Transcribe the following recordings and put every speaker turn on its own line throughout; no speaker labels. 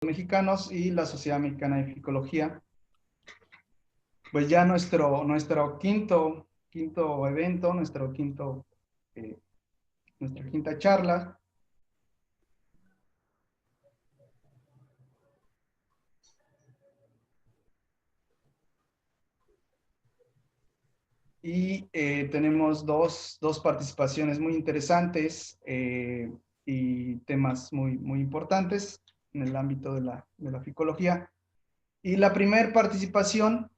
Mexicanos y la Sociedad Mexicana de Ficología. Pues ya nuestro quinto evento, nuestra quinta charla. Y tenemos dos participaciones muy interesantes y temas muy importantes en el ámbito de la ficología. Y la primera participación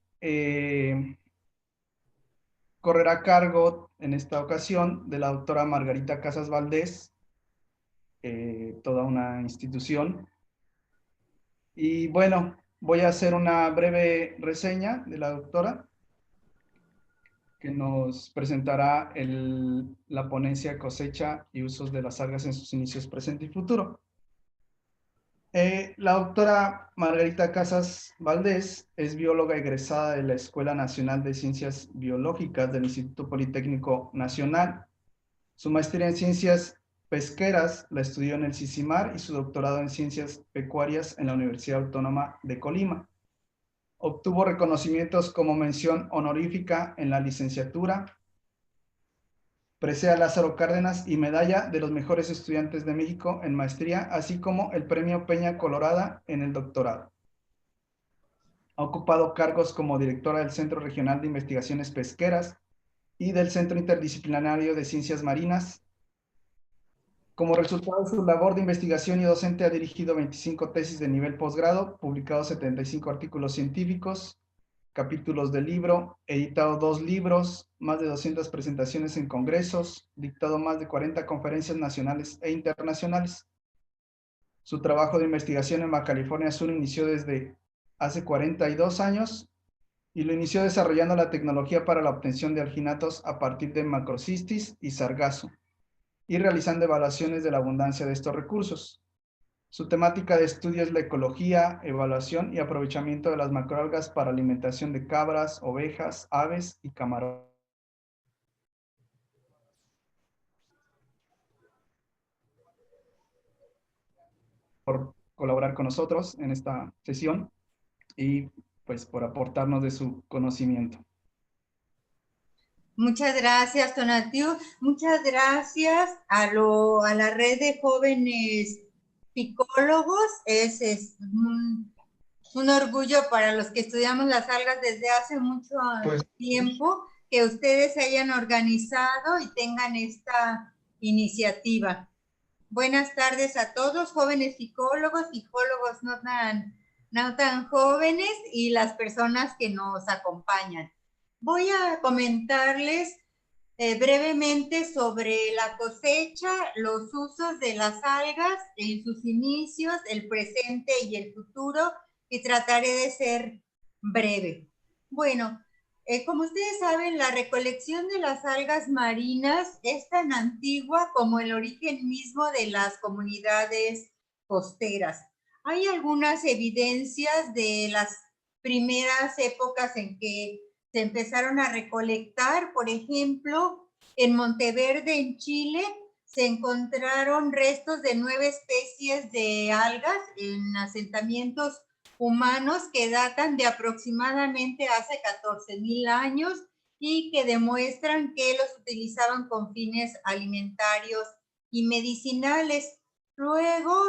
correrá a cargo en esta ocasión de la doctora Margarita Casas Valdés, toda una institución. Y bueno, voy a hacer una breve reseña de la doctora, que nos presentará la ponencia Cosecha y usos de las algas en sus inicios presente y futuro. La doctora Margarita Casas Valdés es bióloga egresada de la Escuela Nacional de Ciencias Biológicas del Instituto Politécnico Nacional. Su maestría en Ciencias Pesqueras la estudió en el CICIMAR y su doctorado en Ciencias Pecuarias en la Universidad Autónoma de Colima. Obtuvo reconocimientos como mención honorífica en la licenciatura, presea Lázaro Cárdenas y medalla de los mejores estudiantes de México en maestría, así como el premio Peña Colorada en el doctorado. Ha ocupado cargos como directora del Centro Regional de Investigaciones Pesqueras y del Centro Interdisciplinario de Ciencias Marinas. Como resultado de su labor de investigación y docente, ha dirigido 25 tesis de nivel posgrado, publicado 75 artículos científicos, capítulos del libro, editado 2 libros, más de 200 presentaciones en congresos, dictado más de 40 conferencias nacionales e internacionales. Su trabajo de investigación en Baja California Sur inició desde hace 42 años y lo inició desarrollando la tecnología para la obtención de alginatos a partir de macrocistis y sargazo, y realizando evaluaciones de la abundancia de estos recursos. Su temática de estudio es la ecología, evaluación y aprovechamiento de las macroalgas para alimentación de cabras, ovejas, aves y camarones. Por colaborar con nosotros en esta sesión y pues por aportarnos de su conocimiento.
Muchas gracias, Tonatiu. Muchas gracias a la red de jóvenes psicólogos. Es un orgullo para los que estudiamos las algas desde hace mucho tiempo que ustedes se hayan organizado y tengan esta iniciativa. Buenas tardes a todos, jóvenes psicólogos no tan jóvenes y las personas que nos acompañan. Voy a comentarles brevemente sobre la cosecha, los usos de las algas en sus inicios, el presente y el futuro, y trataré de ser breve. Bueno, como ustedes saben, la recolección de las algas marinas es tan antigua como el origen mismo de las comunidades costeras. Hay algunas evidencias de las primeras épocas en que se empezaron a recolectar. Por ejemplo, en Monteverde, en Chile, se encontraron restos de 9 especies de algas en asentamientos humanos que datan de aproximadamente hace 14,000 años y que demuestran que los utilizaban con fines alimentarios y medicinales. Luego,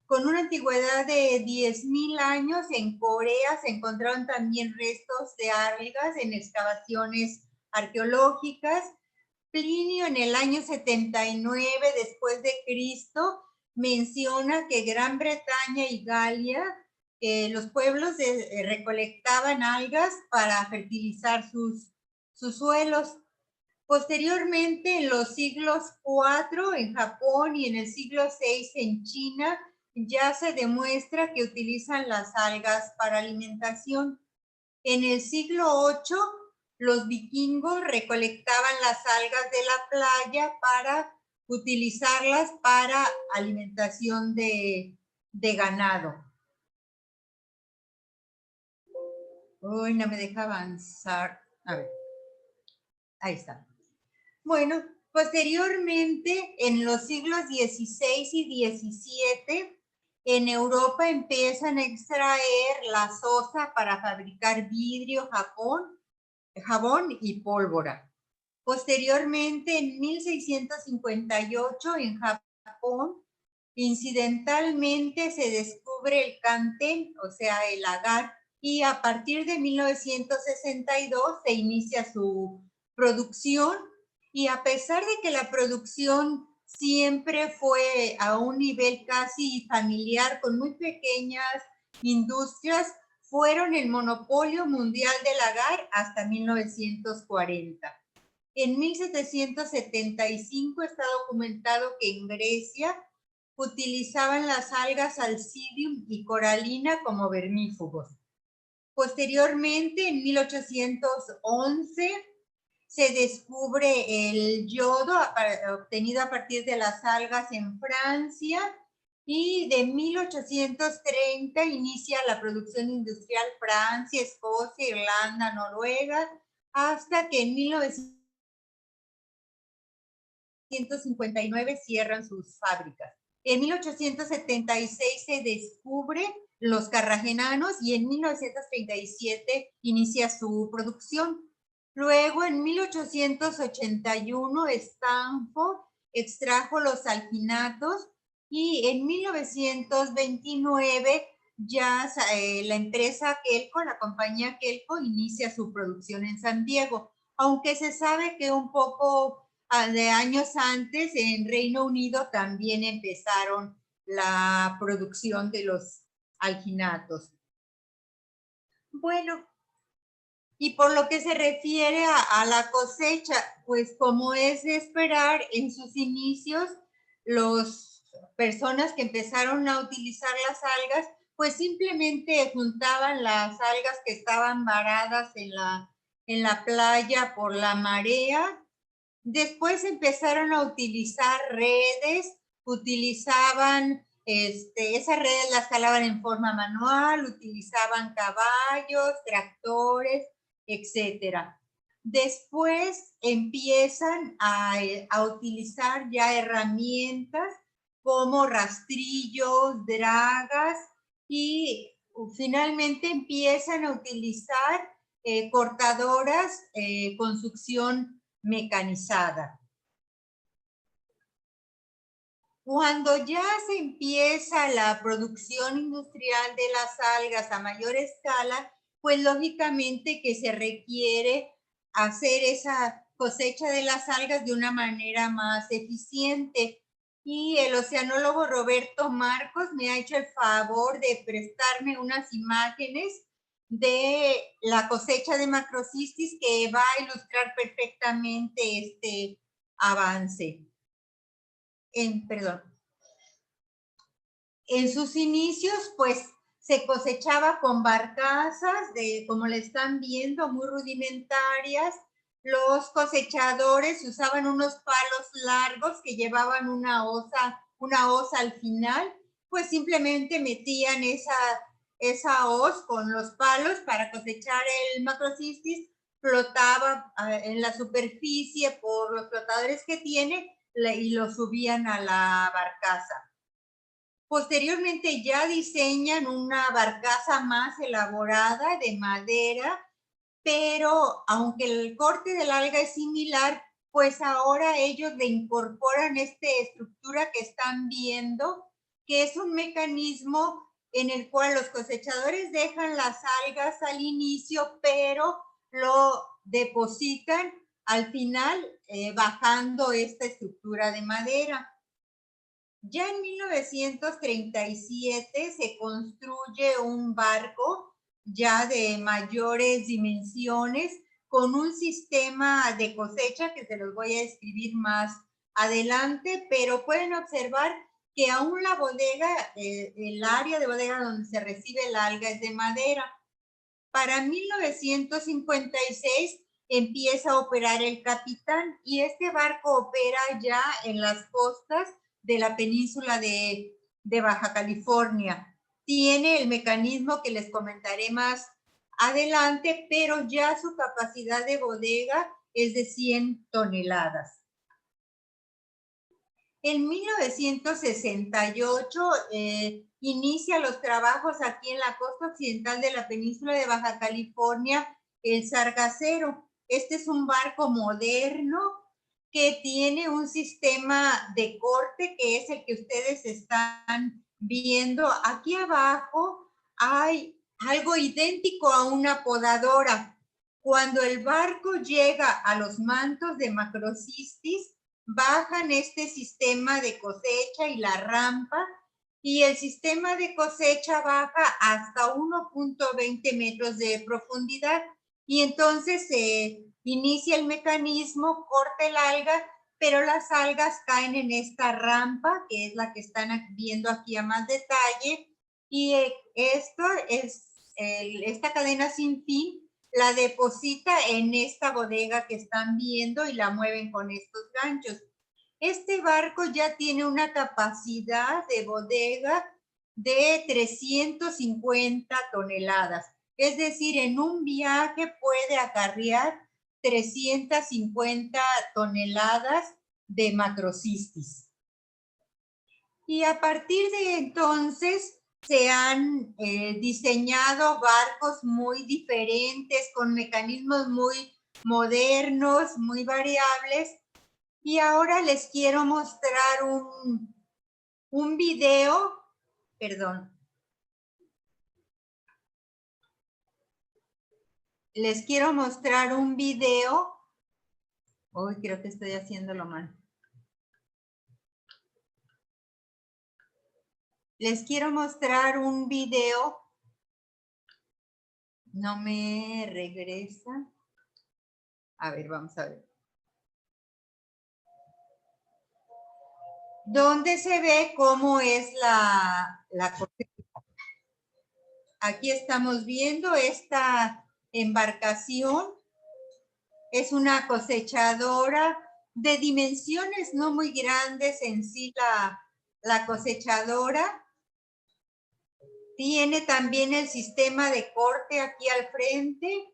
con una antigüedad de 10,000 años, en Corea se encontraron también restos de algas en excavaciones arqueológicas. Plinio, en el año 79 después de Cristo, menciona que Gran Bretaña y Galia, los pueblos recolectaban algas para fertilizar sus suelos. Posteriormente, en los siglos IV en Japón y en el siglo VI en China, ya se demuestra que utilizan las algas para alimentación. En el siglo VIII, los vikingos recolectaban las algas de la playa para utilizarlas para alimentación de ganado. Uy, no me deja avanzar. A ver, ahí está. Bueno, posteriormente, en los siglos XVI y XVII, En Europa empiezan a extraer la sosa para fabricar vidrio, jabón y pólvora. Posteriormente, en 1658, en Japón, incidentalmente se descubre el kantén, o sea, el agar, y a partir de 1962 se inicia su producción, y a pesar de que la producción siempre fue a un nivel casi familiar, con muy pequeñas industrias, fueron el monopolio mundial del agar hasta 1940. En 1775 está documentado que en Grecia utilizaban las algas Alcidium y Coralina como vermífugos. Posteriormente, en 1811, se descubre el yodo obtenido a partir de las algas en Francia, y de 1830 inicia la producción industrial Francia, Escocia, Irlanda, Noruega, hasta que en 1859 cierran sus fábricas. En 1876 se descubre los carragenanos y en 1937 inicia su producción. Luego, en 1881, Stanford extrajo los alginatos y en 1929 ya la empresa Kelco, la compañía Kelco, inicia su producción en San Diego, aunque se sabe que un poco de años antes en Reino Unido también empezaron la producción de los alginatos. Bueno, y por lo que se refiere a la cosecha, pues como es de esperar, en sus inicios, las personas que empezaron a utilizar las algas, pues simplemente juntaban las algas que estaban varadas en la playa por la marea. Después empezaron a utilizar redes, utilizaban, esas redes las jalaban en forma manual, utilizaban caballos, tractores, etcétera. Después empiezan a utilizar ya herramientas como rastrillos, dragas, y finalmente empiezan a utilizar cortadoras con succión mecanizada. Cuando ya se empieza la producción industrial de las algas a mayor escala, pues lógicamente que se requiere hacer esa cosecha de las algas de una manera más eficiente. Y el oceanólogo Roberto Marcos me ha hecho el favor de prestarme unas imágenes de la cosecha de macrocistis que va a ilustrar perfectamente este avance. En sus inicios, pues, se cosechaba con barcazas, como le están viendo, muy rudimentarias. Los cosechadores usaban unos palos largos que llevaban una osa al final, pues simplemente metían esa hoz con los palos para cosechar el macrocistis, flotaba en la superficie por los flotadores que tiene y lo subían a la barcaza. Posteriormente ya diseñan una barcaza más elaborada de madera, pero aunque el corte del alga es similar, pues ahora ellos le incorporan esta estructura que están viendo, que es un mecanismo en el cual los cosechadores dejan las algas al inicio, pero lo depositan al final bajando esta estructura de madera. Ya en 1937 se construye un barco ya de mayores dimensiones con un sistema de cosecha que se los voy a describir más adelante, pero pueden observar que aún la bodega, el área de bodega donde se recibe el alga es de madera. Para 1956 empieza a operar el Capitán y este barco opera ya en las costas de la península de Baja California. Tiene el mecanismo que les comentaré más adelante, pero ya su capacidad de bodega es de 100 toneladas. En 1968 inicia los trabajos aquí en la costa occidental de la península de Baja California, el Sargacero. Este es un barco moderno que tiene un sistema de corte que es el que ustedes están viendo. Aquí abajo hay algo idéntico a una podadora. Cuando el barco llega a los mantos de Macrocistis, bajan este sistema de cosecha y la rampa, y el sistema de cosecha baja hasta 1.20 metros de profundidad, y entonces se inicia el mecanismo, corta el alga, pero las algas caen en esta rampa, que es la que están viendo aquí a más detalle, y esto es esta cadena sin fin la deposita en esta bodega que están viendo y la mueven con estos ganchos. Este barco ya tiene una capacidad de bodega de 350 toneladas. Es decir, en un viaje puede acarrear 350 toneladas de Macrocistis. Y a partir de entonces se han diseñado barcos muy diferentes, con mecanismos muy modernos, muy variables. Y ahora les quiero mostrar un video, perdón. Les quiero mostrar un video. Uy, creo que estoy haciéndolo mal. Les quiero mostrar un video. No me regresa. A ver, vamos a ver. Donde se ve cómo es la cosecha. Aquí estamos viendo esta embarcación. Es una cosechadora de dimensiones no muy grandes en sí la cosechadora. Tiene también el sistema de corte aquí al frente,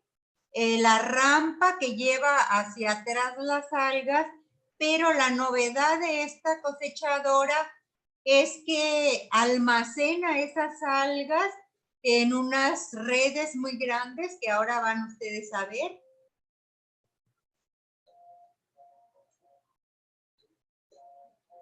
la rampa que lleva hacia atrás las algas, pero la novedad de esta cosechadora es que almacena esas algas en unas redes muy grandes que ahora van ustedes a ver.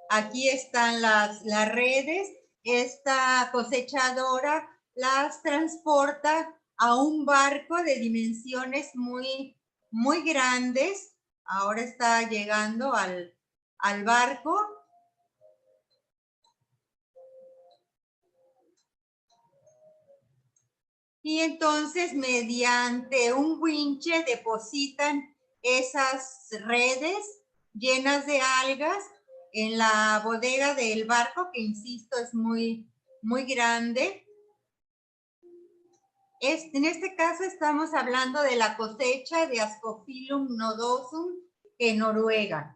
Aquí están las redes. Esta cosechadora las transporta a un barco de dimensiones muy grandes. Ahora está llegando al barco. Y entonces mediante un winche depositan esas redes llenas de algas en la bodega del barco, que insisto es muy grande. En este caso estamos hablando de la cosecha de Ascophyllum nodosum en Noruega.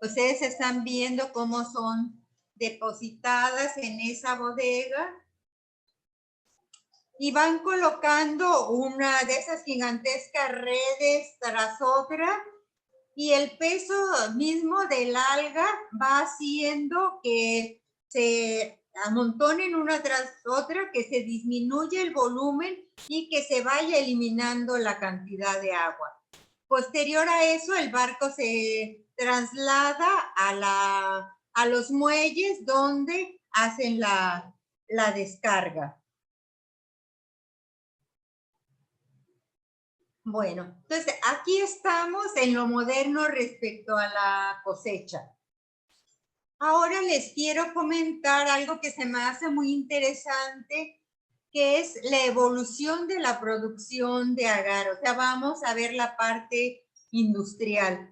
Ustedes están viendo cómo son depositadas en esa bodega y van colocando una de esas gigantescas redes tras otra, y el peso mismo del alga va haciendo que se amontonen una tras otra, que se disminuya el volumen y que se vaya eliminando la cantidad de agua. Posterior a eso, el barco se traslada a los muelles donde hacen la descarga. Bueno, entonces aquí estamos en lo moderno respecto a la cosecha. Ahora les quiero comentar algo que se me hace muy interesante, que es la evolución de la producción de agar. O sea, vamos a ver la parte industrial.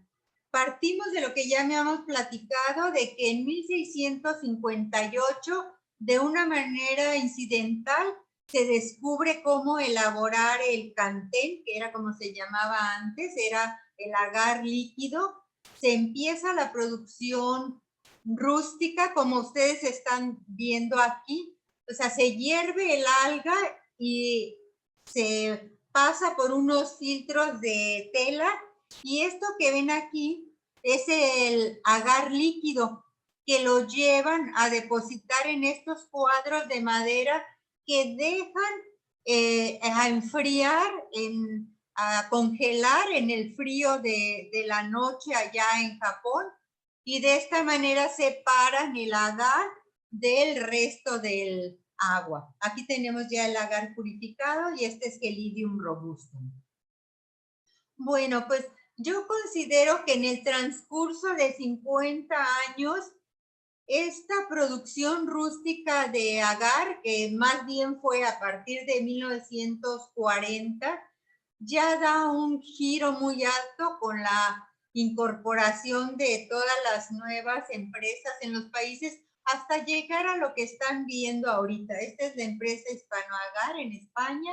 Partimos de lo que ya me habíamos platicado, de que en 1658, de una manera incidental, se descubre cómo elaborar el cantén, que era como se llamaba antes, era el agar líquido. Se empieza la producción rústica, como ustedes están viendo aquí. O sea, se hierve el alga y se pasa por unos filtros de tela, y esto que ven aquí es el agar líquido, que lo llevan a depositar en estos cuadros de madera que dejan a enfriar, a congelar en el frío de la noche allá en Japón, y de esta manera separan el agar del resto del agua. Aquí tenemos ya el agar purificado y este es Gelidium robustum. Bueno, pues yo considero que en el transcurso de 50 años, esta producción rústica de agar, que más bien fue a partir de 1940, ya da un giro muy alto con la incorporación de todas las nuevas empresas en los países hasta llegar a lo que están viendo ahorita. Esta es la empresa Hispanoagar en España,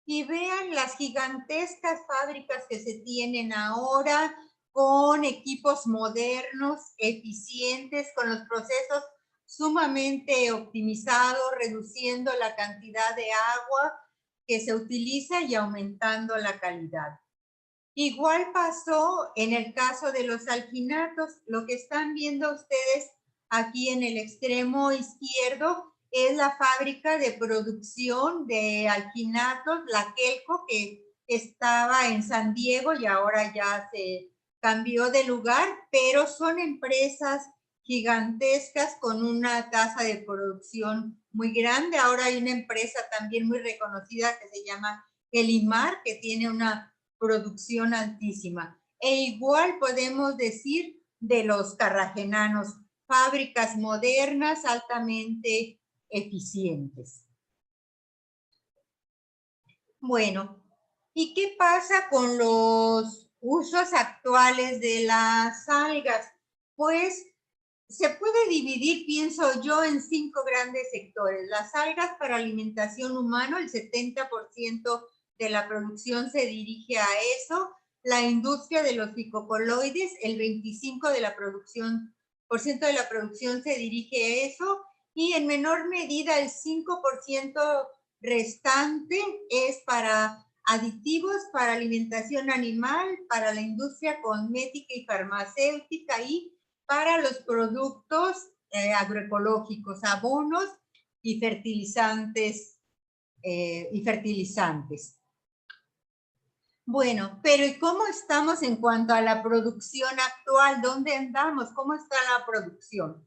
y vean las gigantescas fábricas que se tienen ahora, con equipos modernos, eficientes, con los procesos sumamente optimizados, reduciendo la cantidad de agua que se utiliza y aumentando la calidad. Igual pasó en el caso de los alginatos. Lo que están viendo ustedes aquí en el extremo izquierdo es la fábrica de producción de alginatos, la Kelco, que estaba en San Diego y ahora ya se cambió de lugar, pero son empresas gigantescas con una tasa de producción muy grande. Ahora hay una empresa también muy reconocida que se llama Elimar, que tiene una producción altísima. E igual podemos decir de los carragenanos, fábricas modernas altamente eficientes. Bueno, ¿y qué pasa con los usos actuales de las algas? Pues se puede dividir, pienso yo, en 5 grandes sectores. Las algas para alimentación humana, el 70% de la producción se dirige a eso. La industria de los fitocoloides, el 25% de la producción se dirige a eso, y en menor medida el 5% restante es para aditivos para alimentación animal, para la industria cosmética y farmacéutica, y para los productos agroecológicos, abonos y fertilizantes. Bueno, pero ¿y cómo estamos en cuanto a la producción actual? ¿Dónde andamos? ¿Cómo está la producción?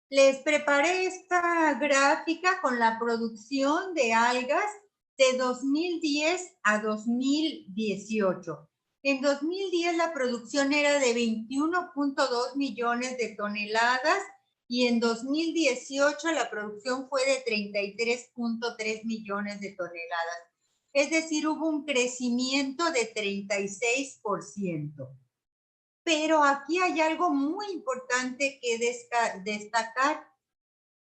Les preparé esta gráfica con la producción de algas de 2010 a 2018. En 2010 la producción era de 21.2 millones de toneladas y en 2018 la producción fue de 33.3 millones de toneladas. Es decir, hubo un crecimiento de 36%. Pero aquí hay algo muy importante que destacar.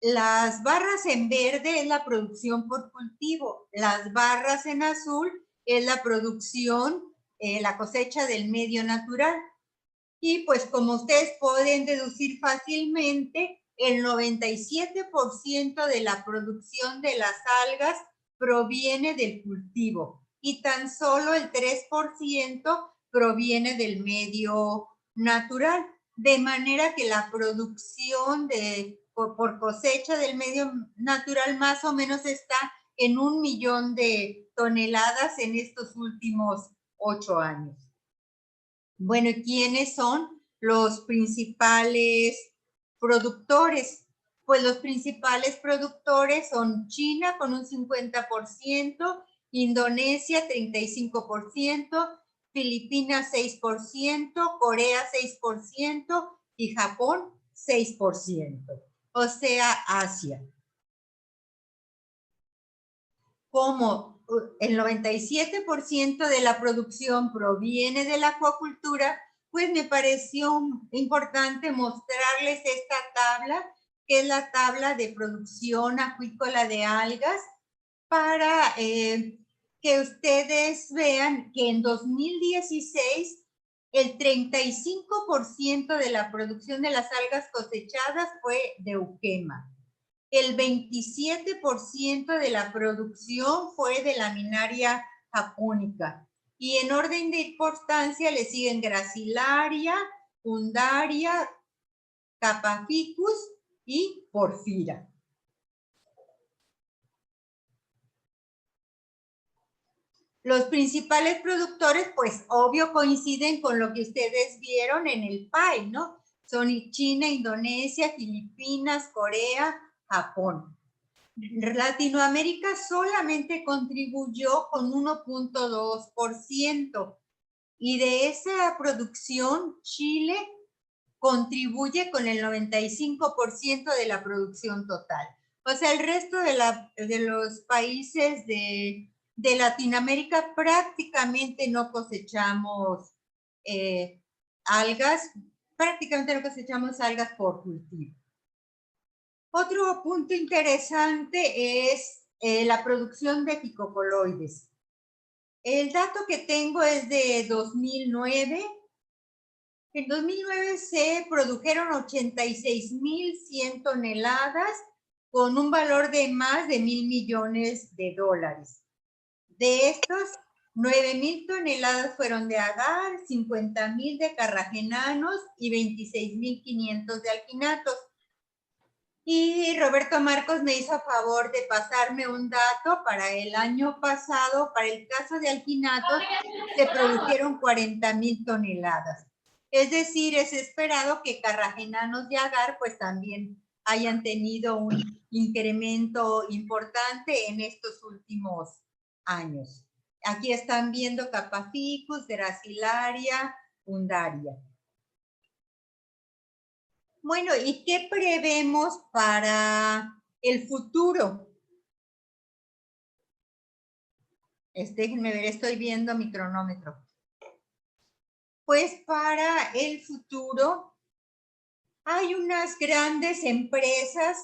Las barras en verde es la producción por cultivo, las barras en azul es la producción, la cosecha del medio natural. Y pues como ustedes pueden deducir fácilmente, el 97% de la producción de las algas proviene del cultivo y tan solo el 3% proviene del medio natural, de manera que la producción por cosecha del medio natural más o menos está en 1 millón de toneladas en estos últimos 8 años. Bueno, ¿quiénes son los principales productores? Pues los principales productores son China con un 50%, Indonesia 35%, Filipinas 6%, Corea 6% y Japón 6%. O sea, Asia. Como el 97% de la producción proviene de la acuacultura, pues me pareció importante mostrarles esta tabla, que es la tabla de producción acuícola de algas, para que ustedes vean que en 2016 el 35% de la producción de las algas cosechadas fue de euquema. El 27% de la producción fue de laminaria japónica. Y en orden de importancia le siguen Gracilaria, Undaria, Capaficus y Porfira. Los principales productores, pues obvio coinciden con lo que ustedes vieron en el PAI, ¿no? Son China, Indonesia, Filipinas, Corea, Japón. Latinoamérica solamente contribuyó con 1.2%, y de esa producción Chile contribuye con el 95% de la producción total. O sea, el resto de los países de Latinoamérica prácticamente no cosechamos algas, por cultivo. Otro punto interesante es la producción de ficocoloides. El dato que tengo es de 2009. En 2009 se produjeron 86,100 toneladas con un valor de más de $1,000 millones. De estos, 9,000 toneladas fueron de agar, 50,000 de carragenanos y 26,500 de alginatos. Y Roberto Marcos me hizo favor de pasarme un dato para el año pasado. Para el caso de alginatos se produjeron 40,000 toneladas. Es decir, es esperado que carragenanos y agar pues también hayan tenido un incremento importante en estos últimos años. Aquí están viendo Capaficus, Gracilaria, Undaria. Bueno, ¿y qué prevemos para el futuro? Déjenme ver, estoy viendo mi cronómetro. Pues para el futuro hay unas grandes empresas,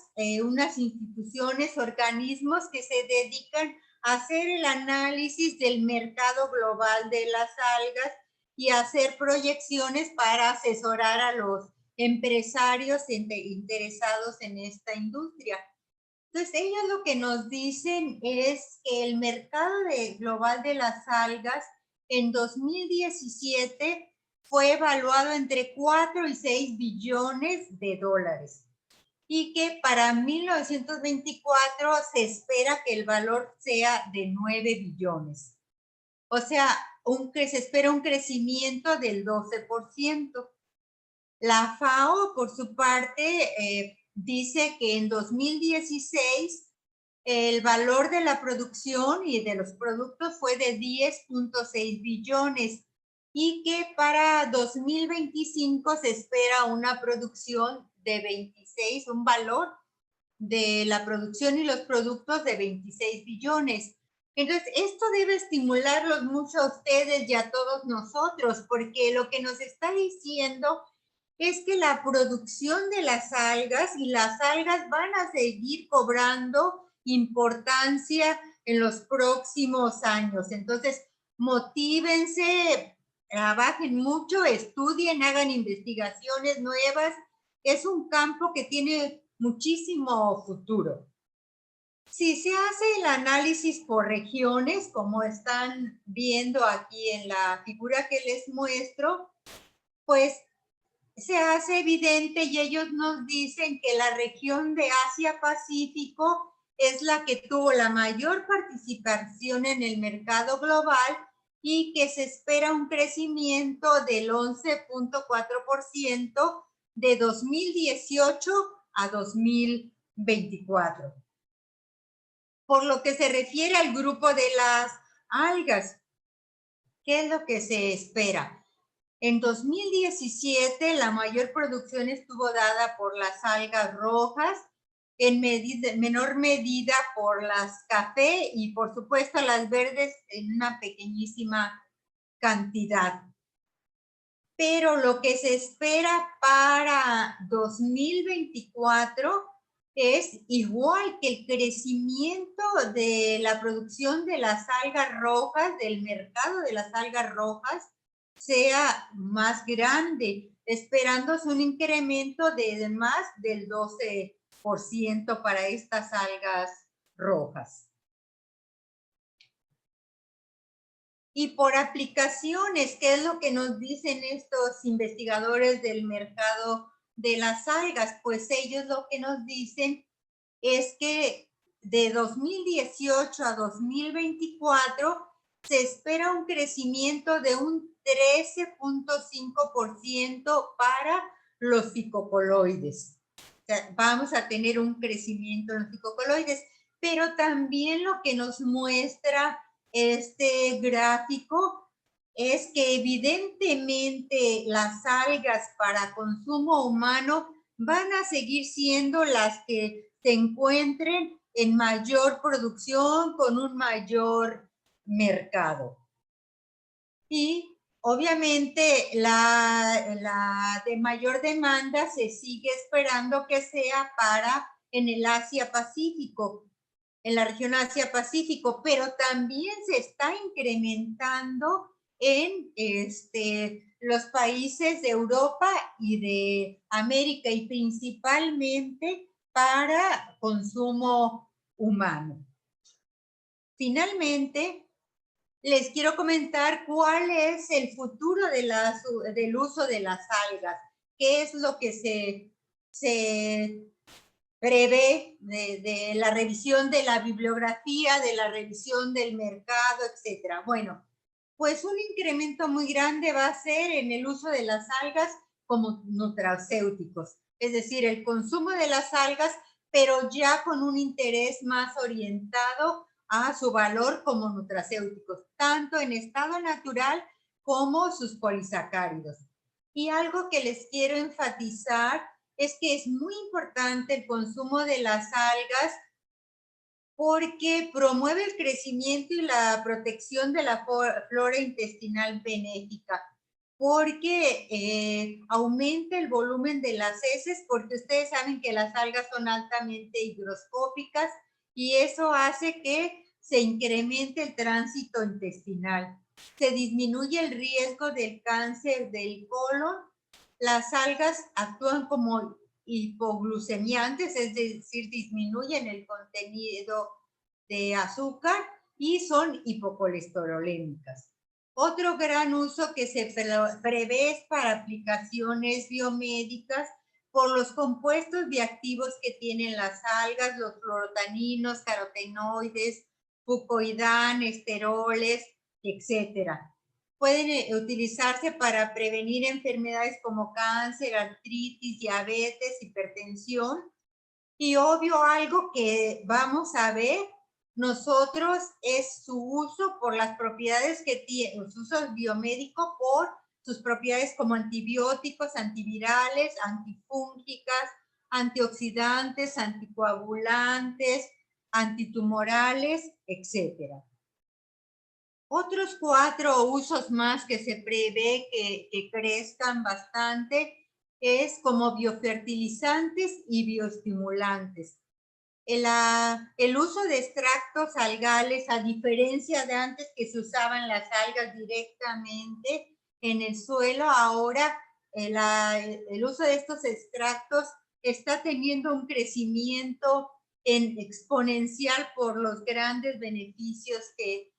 unas instituciones, organismos que se dedican a hacer el análisis del mercado global de las algas y hacer proyecciones para asesorar a los empresarios interesados en esta industria. Entonces, ellos lo que nos dicen es que el mercado global de las algas en 2017 fue evaluado entre 4 y 6 billones de dólares y que para 1924 se espera que el valor sea de 9 billones. O sea, se espera un crecimiento del 12%. La FAO, por su parte, dice que en 2016 el valor de la producción y de los productos fue de 10.6 billones y que para 2025 se espera una producción de 26, un valor de la producción y los productos de 26 billones. Entonces, esto debe estimularlos mucho a ustedes y a todos nosotros, porque lo que nos está diciendo es que la producción de las algas y las algas van a seguir cobrando importancia en los próximos años. Entonces, motívense, trabajen mucho, estudien, hagan investigaciones nuevas. Es un campo que tiene muchísimo futuro. Si se hace el análisis por regiones, como están viendo aquí en la figura que les muestro, pues se hace evidente y ellos nos dicen que la región de Asia-Pacífico es la que tuvo la mayor participación en el mercado global y que se espera un crecimiento del 11.4% de 2018 a 2024. Por lo que se refiere al grupo de las algas, ¿qué es lo que se espera? En 2017, la mayor producción estuvo dada por las algas rojas, en menor medida por las café y, por supuesto, las verdes en una pequeñísima cantidad. Pero lo que se espera para 2024 es igual que el crecimiento de la producción de las algas rojas, del mercado de las algas rojas, sea más grande, esperándose un incremento de más del 12% para estas algas rojas. Y por aplicaciones, ¿qué es lo que nos dicen estos investigadores del mercado de las algas? Pues ellos lo que nos dicen es que de 2018 a 2024 se espera un crecimiento de un 13.5% para los psicocoloides. O sea, vamos a tener un crecimiento en los psicocoloides, pero también lo que nos muestra este gráfico es que evidentemente las algas para consumo humano van a seguir siendo las que se encuentren en mayor producción con un mayor mercado. Y obviamente la de mayor demanda se sigue esperando que sea para en el Asia-Pacífico, en la región Asia-Pacífico, pero también se está incrementando en los países de Europa y de América y principalmente para consumo humano. Finalmente, les quiero comentar cuál es el futuro del uso de las algas, qué es lo que se prevé de la revisión de la bibliografía, de la revisión del mercado, etcétera. Bueno, pues un incremento muy grande va a ser en el uso de las algas como nutracéuticos, es decir, el consumo de las algas, pero ya con un interés más orientado a su valor como nutracéuticos, tanto en estado natural como sus polisacáridos. Y algo que les quiero enfatizar es que es muy importante el consumo de las algas porque promueve el crecimiento y la protección de la flora intestinal benéfica, porque aumenta el volumen de las heces, porque ustedes saben que las algas son altamente higroscópicas y eso hace que se incremente el tránsito intestinal. Se disminuye el riesgo del cáncer del colon. Las algas actúan como hipoglucemiantes, es decir, disminuyen el contenido de azúcar y son hipocolesterolémicas. Otro gran uso que se prevé es para aplicaciones biomédicas por los compuestos bioactivos que tienen las algas, los fluorotaninos, carotenoides, fucoidán, esteroles, etcétera. Pueden utilizarse para prevenir enfermedades como cáncer, artritis, diabetes, hipertensión. Y obvio, algo que vamos a ver nosotros es su uso por las propiedades que tiene, su uso biomédico por sus propiedades como antibióticos, antivirales, antifúngicas, antioxidantes, anticoagulantes, antitumorales, etcétera. Otros 4 usos más que se prevé que crezcan bastante es como biofertilizantes y bioestimulantes. El uso de extractos algales, a diferencia de antes que se usaban las algas directamente en el suelo, ahora el uso de estos extractos está teniendo un crecimiento exponencial por los grandes beneficios que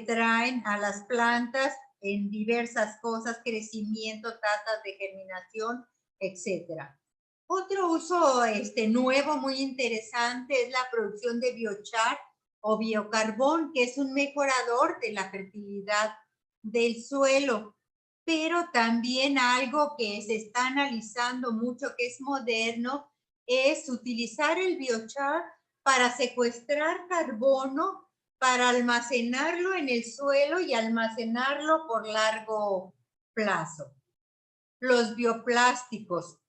traen a las plantas en diversas cosas, crecimiento, tasas de germinación, etcétera. Otro uso nuevo muy interesante es la producción de biochar o biocarbón, que es un mejorador de la fertilidad del suelo. Pero también algo que se está analizando mucho, que es moderno, es utilizar el biochar para secuestrar carbono, para almacenarlo en el suelo y almacenarlo por largo plazo. Los bioplásticos.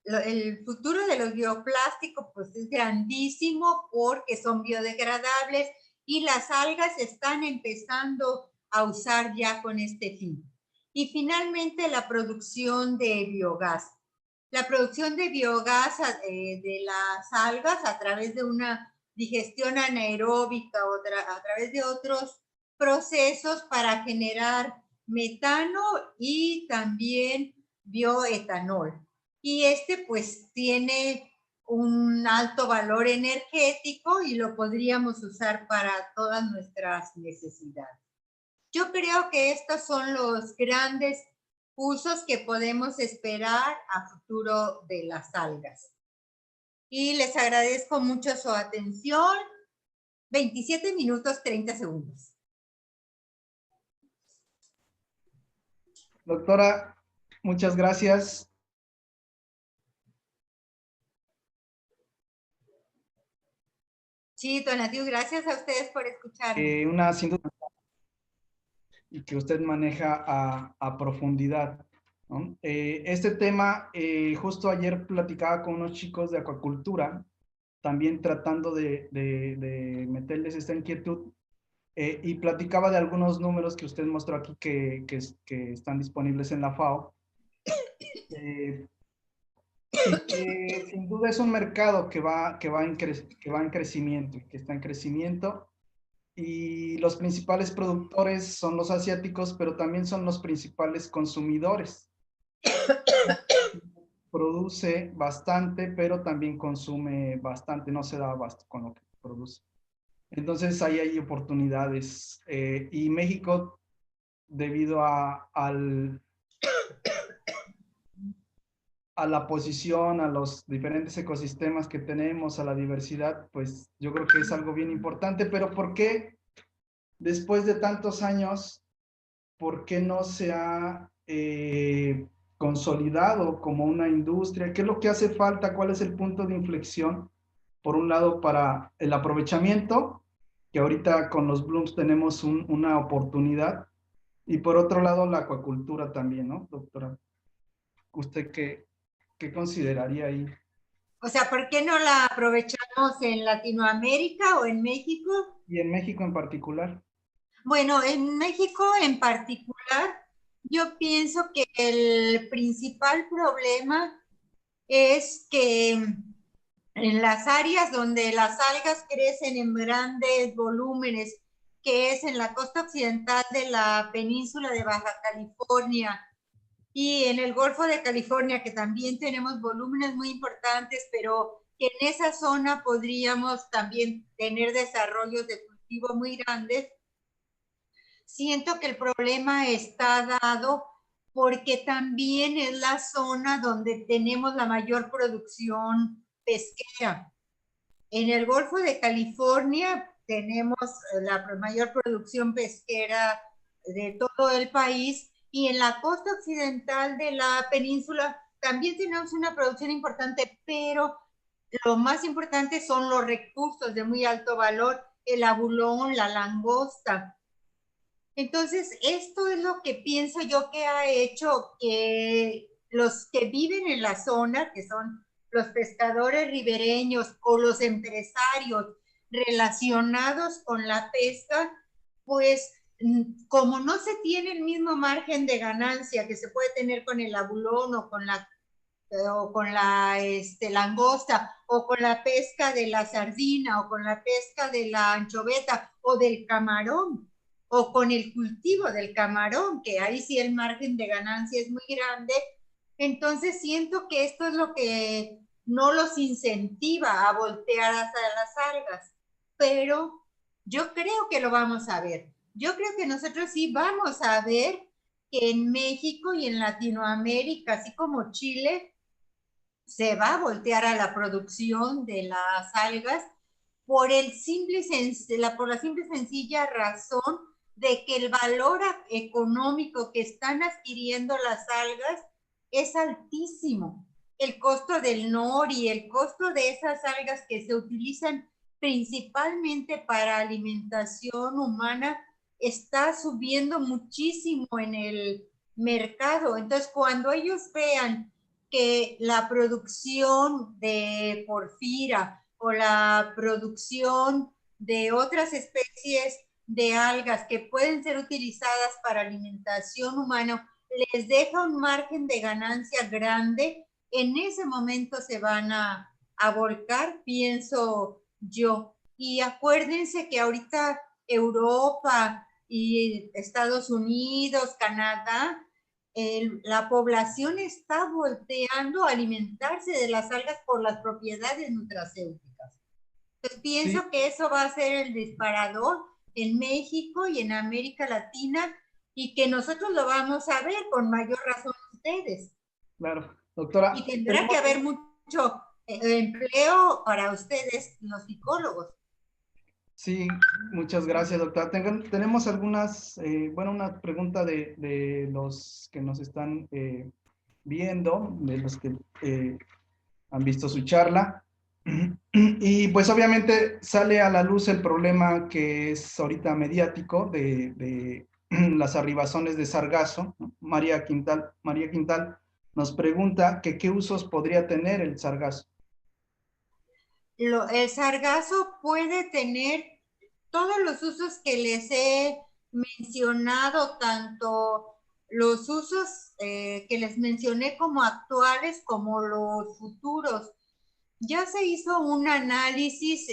El futuro de los bioplásticos pues es grandísimo porque son biodegradables y las algas están empezando a usar ya con este fin. Y finalmente la producción de biogás. La producción de biogás de las algas a través de una digestión anaeróbica o a través de otros procesos para generar metano y también bioetanol. Y pues tiene un alto valor energético y lo podríamos usar para todas nuestras necesidades. Yo creo que estos son los grandes usos que podemos esperar a futuro de las algas. Y les agradezco mucho su atención. 27 minutos 30 segundos.
Doctora, muchas gracias.
Sí, Donatiu, gracias a ustedes por escucharme.
Una sin duda y que usted maneja a profundidad, ¿no? Este tema, justo ayer platicaba con unos chicos de acuacultura, también tratando de meterles esta inquietud, y platicaba de algunos números que usted mostró aquí que están disponibles en la FAO, y que sin duda es un mercado que va en crecimiento, y que está en crecimiento, y los principales productores son los asiáticos, pero también son los principales consumidores. Produce bastante, pero también consume bastante, no se da abasto con lo que produce. Entonces ahí hay oportunidades. Y México, debido a la posición, a los diferentes ecosistemas que tenemos, a la diversidad, pues yo creo que es algo bien importante. Pero ¿por qué después de tantos años, por qué no se ha consolidado como una industria? ¿Qué es lo que hace falta? ¿Cuál es el punto de inflexión? Por un lado, para el aprovechamiento, que ahorita con los blooms tenemos una oportunidad, y por otro lado, la acuacultura también, ¿no, doctora? ¿Usted qué consideraría ahí?
O sea, ¿por qué no la aprovechamos en Latinoamérica o en México?
Y en México en particular.
Bueno, en México en particular, yo pienso que el principal problema es que en las áreas donde las algas crecen en grandes volúmenes, que es en la costa occidental de la península de Baja California y en el Golfo de California, que también tenemos volúmenes muy importantes, pero que en esa zona podríamos también tener desarrollos de cultivo muy grandes. Siento que el problema está dado porque también es la zona donde tenemos la mayor producción pesquera. En el Golfo de California tenemos la mayor producción pesquera de todo el país y en la costa occidental de la península también tenemos una producción importante, pero lo más importante son los recursos de muy alto valor, el abulón, la langosta. Entonces, esto es lo que pienso yo que ha hecho que los que viven en la zona, que son los pescadores ribereños o los empresarios relacionados con la pesca, pues como no se tiene el mismo margen de ganancia que se puede tener con el abulón o con la langosta, o con la pesca de la sardina, o con la pesca de la anchoveta, o del camarón, o con el cultivo del camarón, que ahí sí el margen de ganancia es muy grande. Entonces siento que esto es lo que no los incentiva a voltear hacia las algas, pero yo creo que lo vamos a ver. Yo creo que nosotros sí vamos a ver que en México y en Latinoamérica, así como Chile, se va a voltear a la producción de las algas por la simple y sencilla razón de que el valor económico que están adquiriendo las algas es altísimo. El costo del nori, el costo de esas algas que se utilizan principalmente para alimentación humana, está subiendo muchísimo en el mercado. Entonces, cuando ellos vean que la producción de porfira o la producción de otras especies de algas que pueden ser utilizadas para alimentación humana les deja un margen de ganancia grande, en ese momento se van a volcar, pienso yo. Y acuérdense que ahorita Europa y Estados Unidos, Canadá, la población está volteando a alimentarse de las algas por las propiedades nutracéuticas. Entonces pienso que eso va a ser el disparador en México y en América Latina, y que nosotros lo vamos a ver con mayor razón ustedes.
Claro, doctora.
Y tendrá que haber mucho empleo para ustedes, los psicólogos.
Sí, muchas gracias, doctora. Tenemos algunas, bueno, una pregunta de los que nos están viendo, de los que han visto su charla. Y pues obviamente sale a la luz el problema que es ahorita mediático de las arribazones de sargazo. María Quintal nos pregunta que qué usos podría tener el sargazo.
El sargazo puede tener todos los usos que les he mencionado, tanto los usos que les mencioné como actuales como los futuros. Ya se hizo un análisis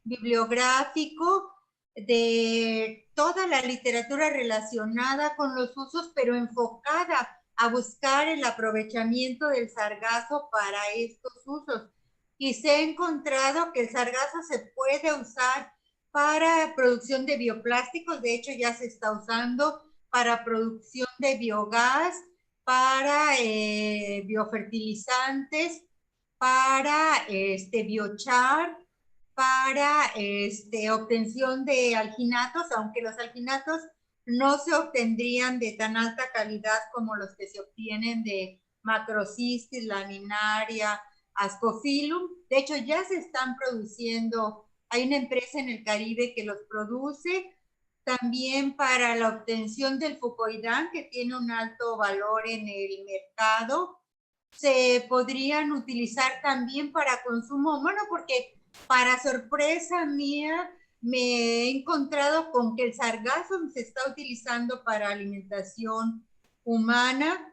bibliográfico de toda la literatura relacionada con los usos, pero enfocada a buscar el aprovechamiento del sargazo para estos usos. Y se ha encontrado que el sargazo se puede usar para producción de bioplásticos. De hecho, ya se está usando para producción de biogás, para biofertilizantes, para biochar, para obtención de alginatos, aunque los alginatos no se obtendrían de tan alta calidad como los que se obtienen de Macrocystis, laminaria, Ascophyllum. De hecho, ya se están produciendo, hay una empresa en el Caribe que los produce, también para la obtención del fucoidán, que tiene un alto valor en el mercado. Se podrían utilizar también para consumo humano, porque para sorpresa mía me he encontrado con que el sargazo se está utilizando para alimentación humana.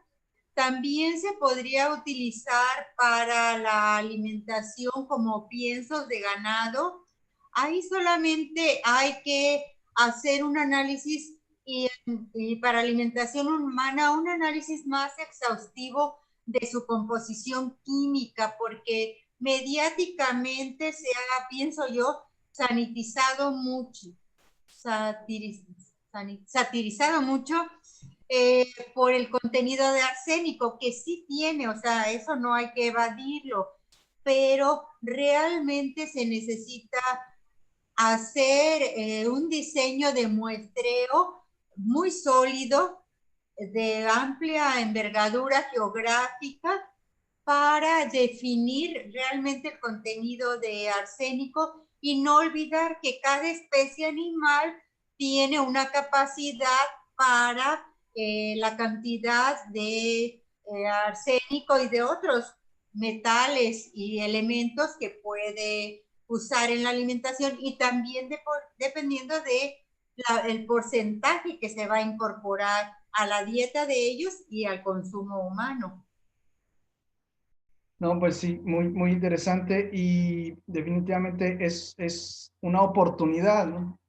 También se podría utilizar para la alimentación como piensos de ganado. Ahí solamente hay que hacer un análisis y para alimentación humana un análisis más exhaustivo de su composición química, porque mediáticamente se ha, pienso yo, sanitizado mucho, satirizado mucho por el contenido de arsénico, que sí tiene, o sea, eso no hay que evadirlo, pero realmente se necesita hacer un diseño de muestreo muy sólido, de amplia envergadura geográfica, para definir realmente el contenido de arsénico, y no olvidar que cada especie animal tiene una capacidad para la cantidad de arsénico y de otros metales y elementos que puede usar en la alimentación, y también dependiendo de el porcentaje que se va a incorporar a la dieta de ellos y al consumo humano.
No, pues sí, muy interesante y definitivamente es una oportunidad, ¿no?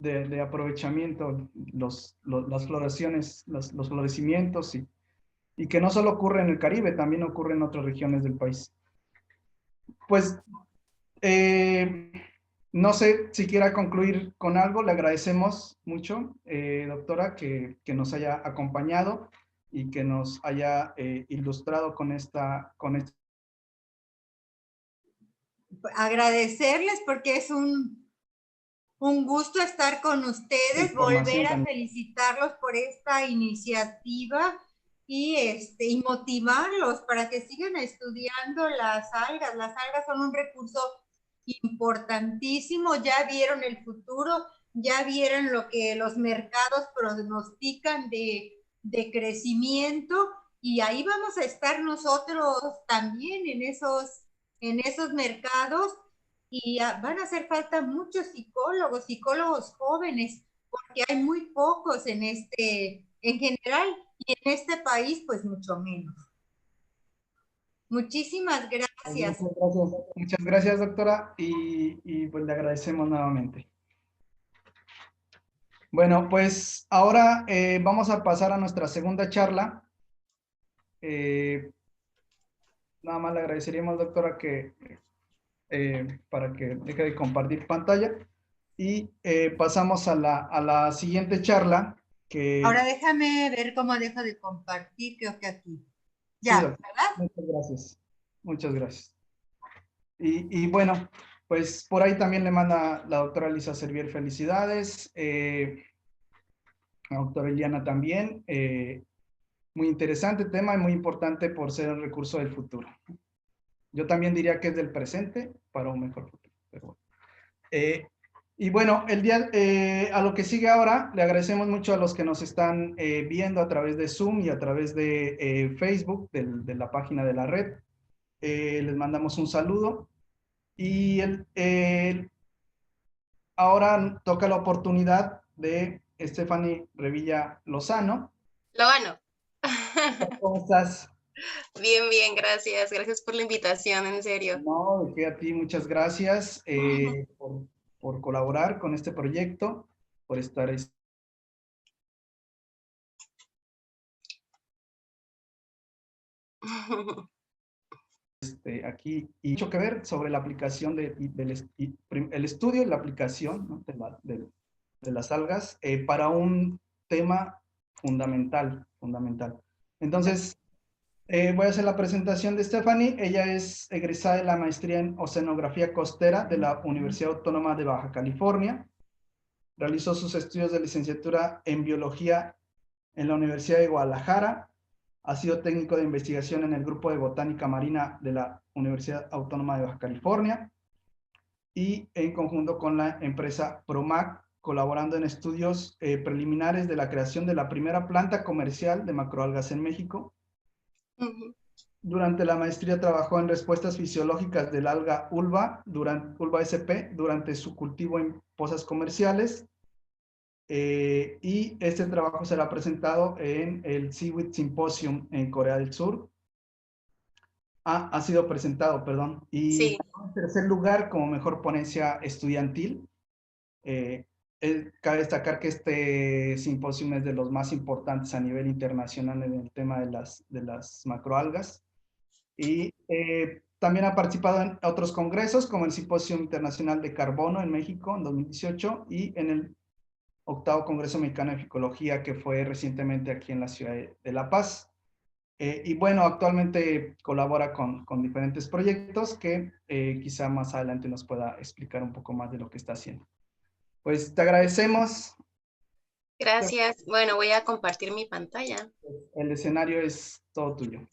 de aprovechamiento, las floraciones, los florecimientos y que no solo ocurre en el Caribe, también ocurre en otras regiones del país. Pues no sé si quiera concluir con algo, le agradecemos mucho, doctora, que nos haya acompañado y que nos haya ilustrado con esta.
Agradecerles porque es un gusto estar con ustedes, volver a felicitarlos por esta iniciativa y motivarlos para que sigan estudiando las algas. Las algas son un recurso importantísimo, ya vieron el futuro, ya vieron lo que los mercados pronostican de crecimiento, y ahí vamos a estar nosotros también en esos mercados, y van a hacer falta muchos psicólogos jóvenes, porque hay muy pocos en general, y en este país pues mucho menos. Muchísimas gracias.
Muchas gracias, doctora, y pues le agradecemos nuevamente. Bueno, pues ahora vamos a pasar a nuestra segunda charla. Nada más le agradeceríamos, doctora, que para que deje de compartir pantalla. Y pasamos a la siguiente charla,
Ahora
que
déjame ver cómo dejo de compartir, creo que aquí.
sí,
Ya,
doctora.
¿verdad?
Muchas gracias. Muchas gracias. Y bueno, pues por ahí también le manda la doctora Lisa Servier felicidades. La doctora Eliana también. Muy interesante tema y muy importante por ser el recurso del futuro. Yo también diría que es del presente para un mejor futuro. Pero bueno. Y bueno, a lo que sigue ahora, le agradecemos mucho a los que nos están viendo a través de Zoom y a través de Facebook, de la página de la red. Les mandamos un saludo. Y ahora toca la oportunidad de Stephanie Revilla Lozano.
Lo gano.
¿Cómo estás?
Bien, bien, gracias. Gracias por la invitación, en serio.
No, de que a ti muchas gracias por colaborar con este proyecto, por estar aquí y mucho que ver sobre la aplicación el estudio y la aplicación, ¿no? de las algas para un tema fundamental. Entonces, voy a hacer la presentación de Stephanie. Ella es egresada de la maestría en Oceanografía Costera de la Universidad Autónoma de Baja California. Realizó sus estudios de licenciatura en Biología en la Universidad de Guadalajara. Ha sido técnico de investigación en el Grupo de Botánica Marina de la Universidad Autónoma de Baja California y en conjunto con la empresa Promac, colaborando en estudios preliminares de la creación de la primera planta comercial de macroalgas en México. Durante la maestría trabajó en respuestas fisiológicas del alga ulva, ulva SP, durante su cultivo en pozas comerciales. Y este trabajo será presentado en el Seaweed Symposium en Corea del Sur. Ha sido presentado, perdón. Y
Sí.
en tercer lugar, como mejor ponencia estudiantil. Cabe destacar que este simposio es de los más importantes a nivel internacional en el tema de las macroalgas. Y también ha participado en otros congresos, como el Simposio Internacional de Carbono en México en 2018 y en el 8º Congreso Mexicano de Ficología, que fue recientemente aquí en la ciudad de La Paz. Y bueno, actualmente colabora con diferentes proyectos que quizá más adelante nos pueda explicar un poco más de lo que está haciendo. Pues te agradecemos.
Gracias. Bueno, voy a compartir mi pantalla.
El escenario es todo tuyo.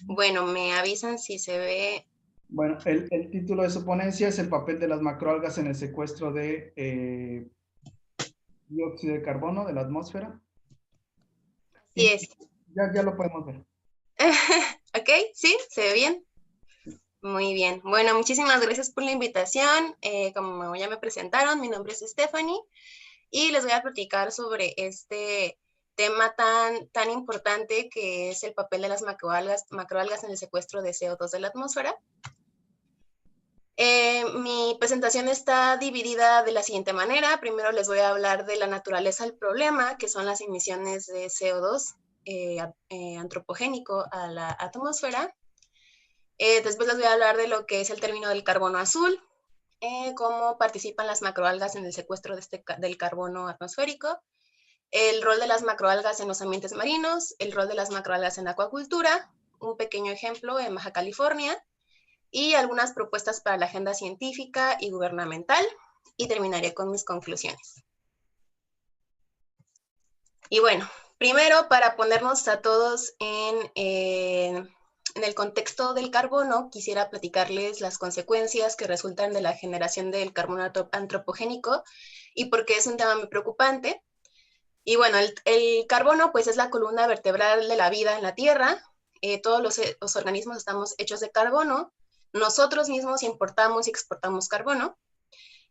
Bueno, me avisan si se ve.
Bueno, el título de su ponencia es el papel de las macroalgas en el secuestro de dióxido de carbono de la atmósfera.
Sí es.
Ya lo podemos ver.
¿Ok? ¿Sí? ¿Se ve bien? Muy bien. Bueno, muchísimas gracias por la invitación. Como ya me presentaron, mi nombre es Stephanie y les voy a platicar sobre este tema tan importante que es el papel de las macroalgas en el secuestro de CO2 de la atmósfera. Mi presentación está dividida de la siguiente manera. Primero les voy a hablar de la naturaleza del problema, que son las emisiones de CO2 antropogénico a la atmósfera. Después les voy a hablar de lo que es el término del carbono azul, cómo participan las macroalgas en el secuestro del carbono atmosférico, el rol de las macroalgas en los ambientes marinos, el rol de las macroalgas en la acuacultura, un pequeño ejemplo en Baja California, y algunas propuestas para la agenda científica y gubernamental, y terminaré con mis conclusiones. Y bueno, primero, para ponernos a todos en el contexto del carbono, quisiera platicarles las consecuencias que resultan de la generación del carbono antropogénico y por qué es un tema muy preocupante. Y bueno, el carbono pues es la columna vertebral de la vida en la Tierra. Todos los organismos estamos hechos de carbono. Nosotros mismos importamos y exportamos carbono.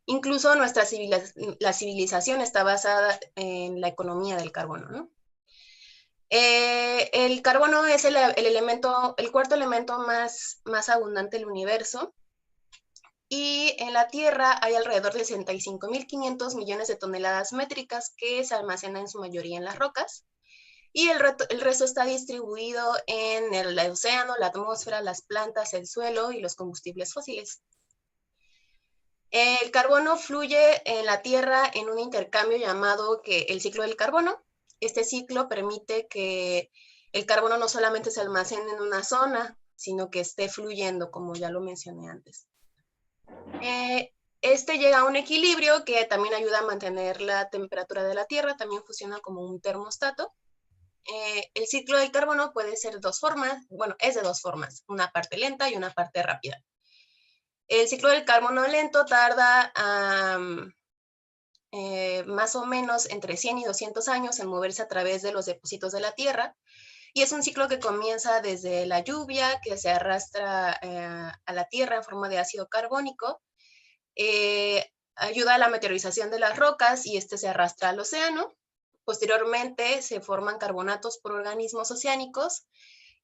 Incluso la civilización está basada en la economía del carbono, ¿no? El carbono es el cuarto elemento más abundante del universo y en la Tierra hay alrededor de 65.500 millones de toneladas métricas que se almacenan en su mayoría en las rocas, y el resto está distribuido en el océano, la atmósfera, las plantas, el suelo y los combustibles fósiles. El carbono fluye en la Tierra en un intercambio llamado el ciclo del carbono. Este ciclo permite que el carbono no solamente se almacene en una zona, sino que esté fluyendo, como ya lo mencioné antes. Este llega a un equilibrio que también ayuda a mantener la temperatura de la Tierra, también funciona como un termostato. El ciclo del carbono puede ser dos formas, bueno, es de dos formas, una parte lenta y una parte rápida. El ciclo del carbono lento tarda más o menos entre 100 y 200 años en moverse a través de los depósitos de la Tierra, y es un ciclo que comienza desde la lluvia, que se arrastra a la Tierra en forma de ácido carbónico, ayuda a la meteorización de las rocas y este se arrastra al océano. Posteriormente se forman carbonatos por organismos oceánicos,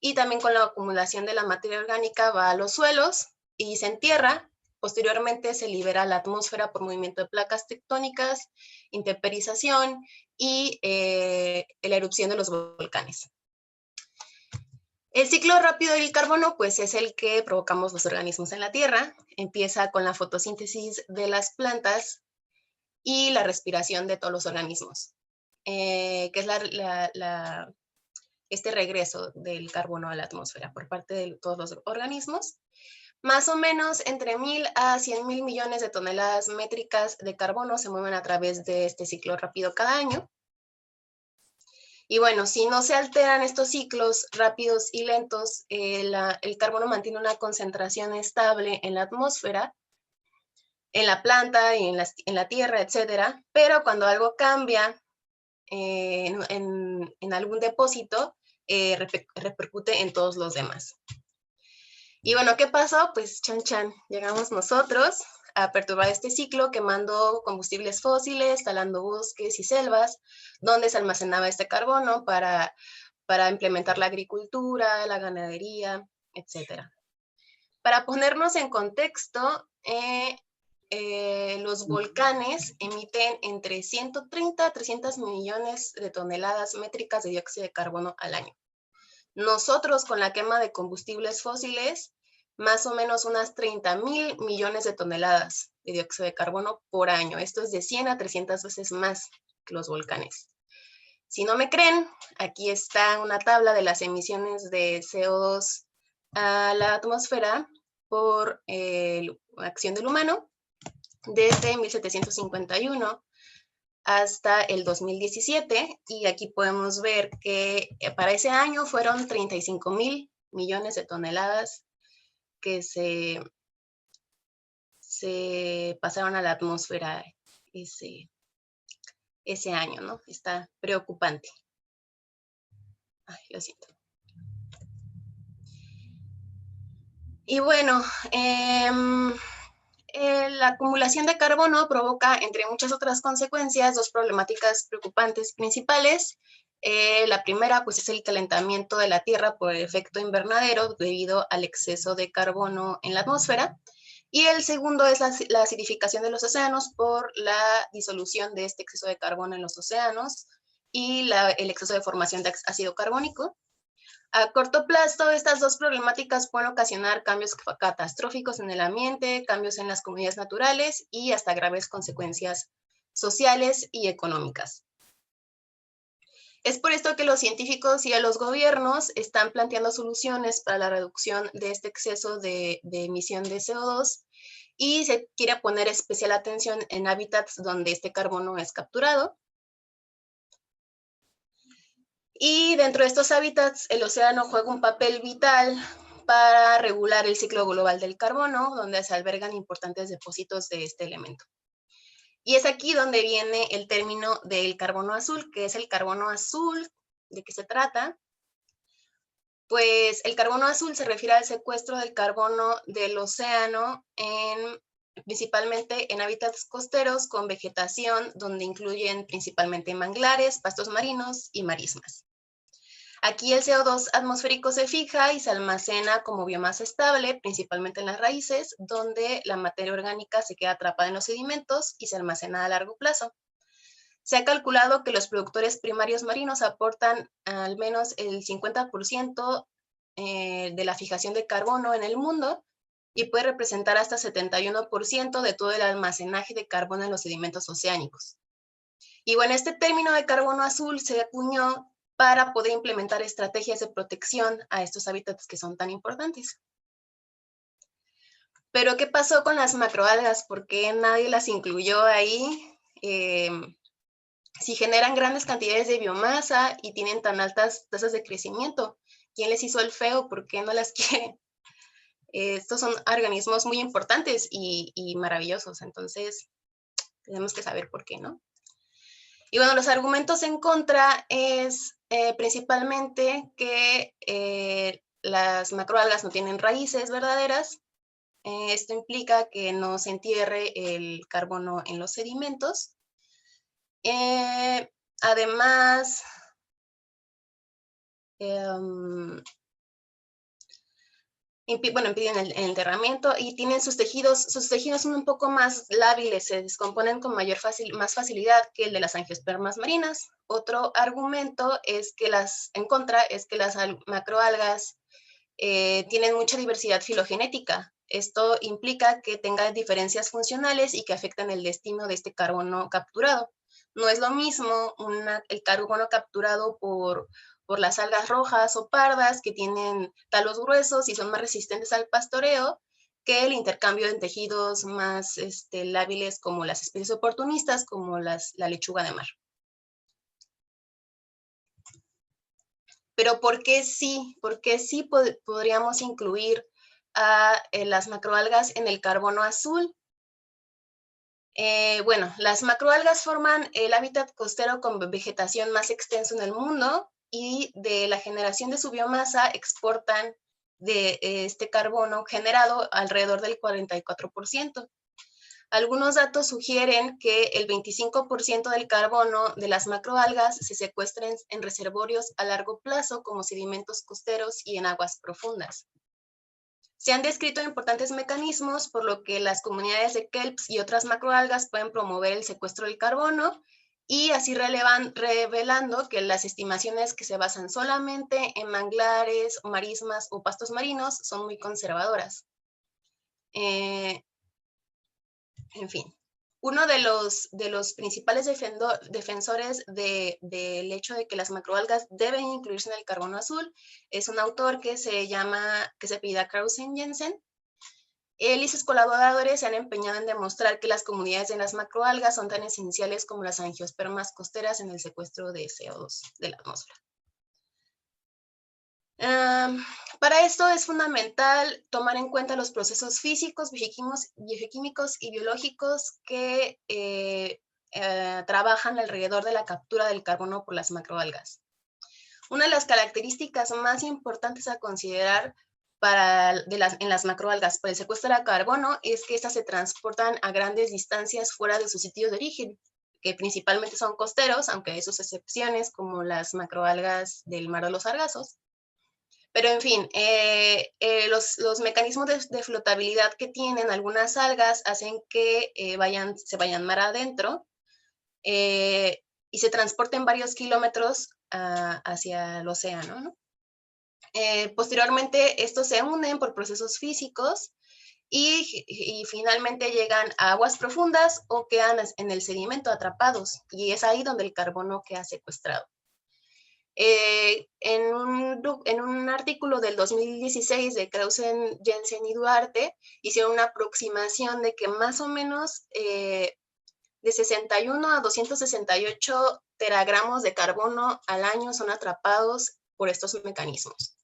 y también con la acumulación de la materia orgánica va a los suelos y se entierra. Posteriormente se libera a la atmósfera por movimiento de placas tectónicas, intemperización y la erupción de los volcanes. El ciclo rápido del carbono, pues, es el que provocamos los organismos en la Tierra. Empieza con la fotosíntesis de las plantas y la respiración de todos los organismos, que es este regreso del carbono a la atmósfera por parte de todos los organismos. Más o menos entre 1.000 a 100.000 millones de toneladas métricas de carbono se mueven a través de este ciclo rápido cada año. Y bueno, si no se alteran estos ciclos rápidos y lentos, el carbono mantiene una concentración estable en la atmósfera, en la planta y en la tierra, etcétera. Pero cuando algo cambia en algún depósito, repercute en todos los demás. Y bueno, ¿qué pasó? Pues chan chan, llegamos nosotros a perturbar este ciclo quemando combustibles fósiles, talando bosques y selvas, donde se almacenaba este carbono para implementar la agricultura, la ganadería, etc. Para ponernos en contexto, los volcanes emiten entre 130 a 300 millones de toneladas métricas de dióxido de carbono al año. Nosotros, con la quema de combustibles fósiles, más o menos unas 30.000 millones de toneladas de dióxido de carbono por año. Esto es de 100 a 300 veces más que los volcanes. Si no me creen, aquí está una tabla de las emisiones de CO2 a la atmósfera por acción del humano desde 1751 hasta el 2017, y aquí podemos ver que para ese año fueron 35.000 millones de toneladas que se pasaron a la atmósfera ese año, ¿no? Está preocupante. Ay, lo siento. Y bueno, la acumulación de carbono provoca, entre muchas otras consecuencias, dos problemáticas preocupantes principales. La primera, pues, es el calentamiento de la Tierra por el efecto invernadero debido al exceso de carbono en la atmósfera. Y el segundo es la acidificación de los océanos por la disolución de este exceso de carbono en los océanos y el exceso de formación de ácido carbónico. A corto plazo, estas dos problemáticas pueden ocasionar cambios catastróficos en el ambiente, cambios en las comunidades naturales y hasta graves consecuencias sociales y económicas. Es por esto que los científicos y los gobiernos están planteando soluciones para la reducción de este exceso de emisión de CO2, y se quiere poner especial atención en hábitats donde este carbono es capturado. Y dentro de estos hábitats, el océano juega un papel vital para regular el ciclo global del carbono, donde se albergan importantes depósitos de este elemento. Y es aquí donde viene el término del carbono azul. ¿Qué es el carbono azul? ¿De qué se trata? Pues el carbono azul se refiere al secuestro del carbono del océano principalmente en hábitats costeros con vegetación, donde incluyen principalmente manglares, pastos marinos y marismas. Aquí el CO2 atmosférico se fija y se almacena como biomasa estable, principalmente en las raíces, donde la materia orgánica se queda atrapada en los sedimentos y se almacena a largo plazo. Se ha calculado que los productores primarios marinos aportan al menos el 50% de la fijación de carbono en el mundo y puede representar hasta 71% de todo el almacenaje de carbono en los sedimentos oceánicos. Y bueno, este término de carbono azul se acuñó para poder implementar estrategias de protección a estos hábitats que son tan importantes. Pero, ¿qué pasó con las macroalgas? ¿Por qué nadie las incluyó ahí? Si generan grandes cantidades de biomasa y tienen tan altas tasas de crecimiento, ¿quién les hizo el feo? ¿Por qué no las quieren? Estos son organismos muy importantes y maravillosos, entonces tenemos que saber por qué, ¿no? Y bueno, los argumentos en contra es principalmente que las macroalgas no tienen raíces verdaderas. Esto implica que no se entierre el carbono en los sedimentos. Además, impiden el enterramiento y tienen sus tejidos son un poco más lábiles, se descomponen con más facilidad que el de las angiospermas marinas. Otro argumento es que las macroalgas tienen mucha diversidad filogenética. Esto implica que tengan diferencias funcionales y que afectan el destino de este carbono capturado. No es lo mismo el carbono capturado por las algas rojas o pardas que tienen talos gruesos y son más resistentes al pastoreo que el intercambio en tejidos más lábiles como las especies oportunistas, como la lechuga de mar. Pero ¿por qué sí? ¿Por qué sí podríamos incluir a las macroalgas en el carbono azul? Bueno, las macroalgas forman el hábitat costero con vegetación más extenso en el mundo y de la generación de su biomasa exportan de este carbono generado alrededor del 44%. Algunos datos sugieren que el 25% del carbono de las macroalgas se secuestran en reservorios a largo plazo como sedimentos costeros y en aguas profundas. Se han descrito importantes mecanismos por lo que las comunidades de kelps y otras macroalgas pueden promover el secuestro del carbono y así revelando que las estimaciones que se basan solamente en manglares, marismas o pastos marinos son muy conservadoras. En fin, uno de los principales defensores del hecho de que las macroalgas deben incluirse en el carbono azul es un autor que se apellida Krausen Jensen. Él y sus colaboradores se han empeñado en demostrar que las comunidades de las macroalgas son tan esenciales como las angiospermas costeras en el secuestro de CO2 de la atmósfera. Para esto es fundamental tomar en cuenta los procesos físicos, biogequímicos y biológicos que trabajan alrededor de la captura del carbono por las macroalgas. Una de las características más importantes a considerar en las macroalgas para el secuestro de carbono es que estas se transportan a grandes distancias fuera de su sitio de origen, que principalmente son costeros, aunque hay sus excepciones como las macroalgas del mar de los Sargazos. Pero en fin, los mecanismos de flotabilidad que tienen algunas algas hacen que se vayan mar adentro y se transporten varios kilómetros hacia el océano, ¿no? Posteriormente, estos se unen por procesos físicos y finalmente llegan a aguas profundas o quedan en el sedimento atrapados, y es ahí donde el carbono queda secuestrado. En un artículo del 2016 de Krausen, Jensen y Duarte, hicieron una aproximación de que más o menos de 61 a 268 teragramos de carbono al año son atrapados por estos mecanismos.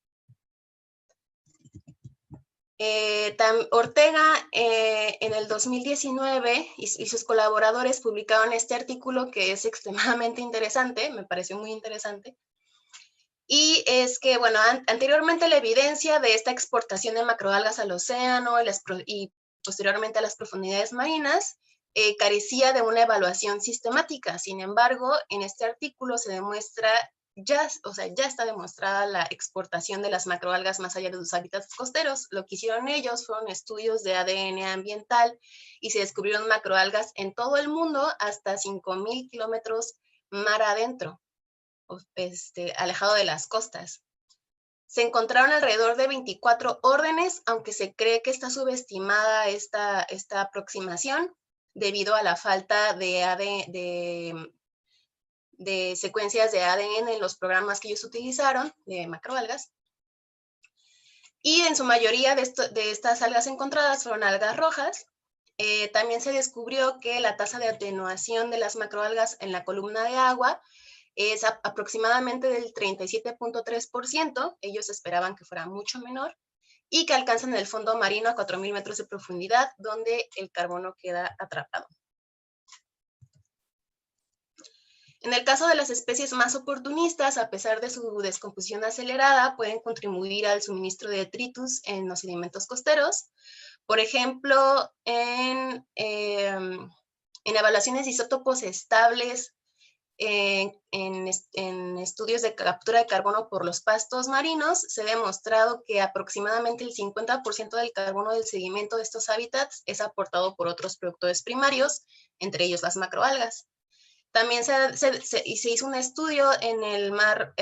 Ortega en el 2019 y sus colaboradores publicaron este artículo que es extremadamente interesante, me pareció muy interesante. Y es que, bueno, anteriormente la evidencia de esta exportación de macroalgas al océano y posteriormente a las profundidades marinas carecía de una evaluación sistemática. Sin embargo, en este artículo se demuestra ya está demostrada la exportación de las macroalgas más allá de sus hábitats costeros. Lo que hicieron ellos fueron estudios de ADN ambiental y se descubrieron macroalgas en todo el mundo hasta 5.000 kilómetros mar adentro, alejado de las costas. Se encontraron alrededor de 24 órdenes, aunque se cree que está subestimada esta aproximación debido a la falta de secuencias de ADN en los programas que ellos utilizaron de macroalgas. Y en su mayoría de estas algas encontradas fueron algas rojas. También se descubrió que la tasa de atenuación de las macroalgas en la columna de agua es aproximadamente del 37.3%, ellos esperaban que fuera mucho menor, y que alcanzan el fondo marino a 4.000 metros de profundidad, donde el carbono queda atrapado. En el caso de las especies más oportunistas, a pesar de su descomposición acelerada, pueden contribuir al suministro de detritus en los sedimentos costeros. Por ejemplo, en evaluaciones de isótopos estables, en estudios de captura de carbono por los pastos marinos, se ha demostrado que aproximadamente el 50% del carbono del sedimento de estos hábitats es aportado por otros productores primarios, entre ellos las macroalgas. También se hizo un estudio en el Mar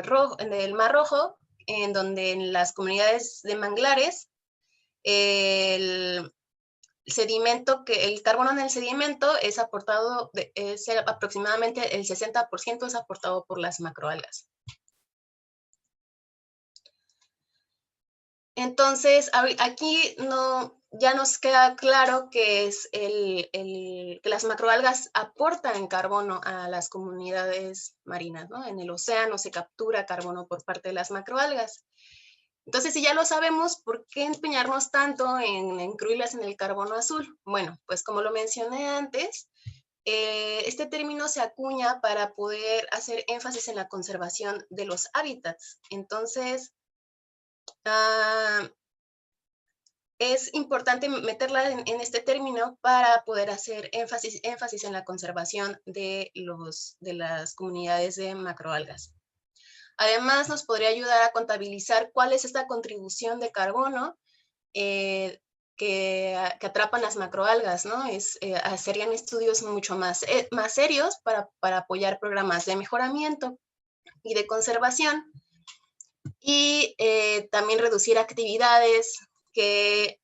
Rojo, en donde en las comunidades de manglares, el carbono en el sedimento es aportado, aproximadamente el 60% es aportado por las macroalgas. Entonces, aquí ya nos queda claro que que las macroalgas aportan carbono a las comunidades marinas, ¿no? En el océano se captura carbono por parte de las macroalgas. Entonces, si ya lo sabemos, ¿por qué empeñarnos tanto en incluirlas en el carbono azul? Bueno, pues como lo mencioné antes, este término se acuña para poder hacer énfasis en la conservación de los hábitats. Entonces, es importante meterla en este término para poder hacer énfasis en la conservación de las comunidades de macroalgas. Además, nos podría ayudar a contabilizar cuál es esta contribución de carbono que atrapan las macroalgas, ¿no? Serían estudios mucho más serios para apoyar programas de mejoramiento y de conservación, y también reducir actividades que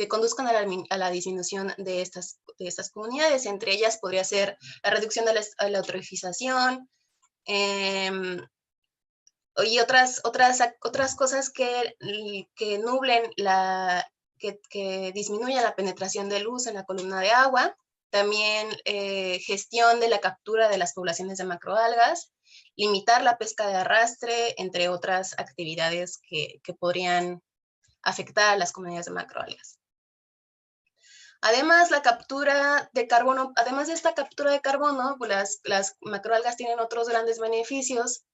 conduzcan a la disminución de estas comunidades. Entre ellas podría ser la reducción de la eutrofización, y otras cosas que nublen que disminuyan la penetración de luz en la columna de agua. También gestión de la captura de las poblaciones de macroalgas, limitar la pesca de arrastre, entre otras actividades que podrían afectar a las comunidades de macroalgas. Además, la captura de carbono, además de esta captura de carbono, pues las macroalgas tienen otros grandes beneficios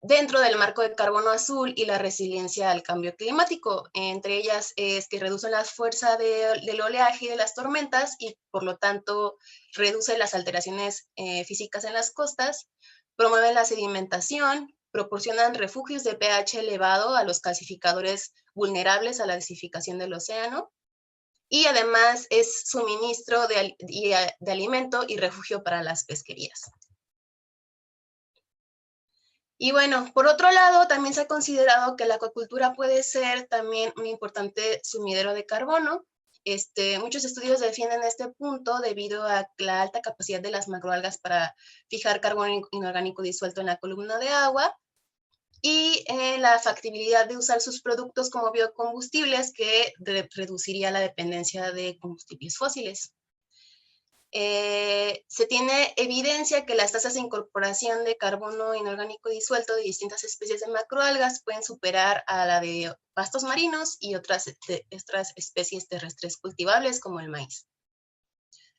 dentro del marco de carbono azul y la resiliencia al cambio climático. Entre ellas es que reducen la fuerza del oleaje y de las tormentas y por lo tanto reduce las alteraciones físicas en las costas, promueven la sedimentación, proporcionan refugios de pH elevado a los calcificadores vulnerables a la acidificación del océano, y además es suministro de alimento y refugio para las pesquerías. Y bueno, por otro lado, también se ha considerado que la acuacultura puede ser también un importante sumidero de carbono. Muchos estudios defienden este punto debido a la alta capacidad de las macroalgas para fijar carbono inorgánico disuelto en la columna de agua, y la factibilidad de usar sus productos como biocombustibles, que reduciría la dependencia de combustibles fósiles. Se tiene evidencia que las tasas de incorporación de carbono inorgánico disuelto de distintas especies de macroalgas pueden superar a la de pastos marinos y otras especies terrestres cultivables como el maíz.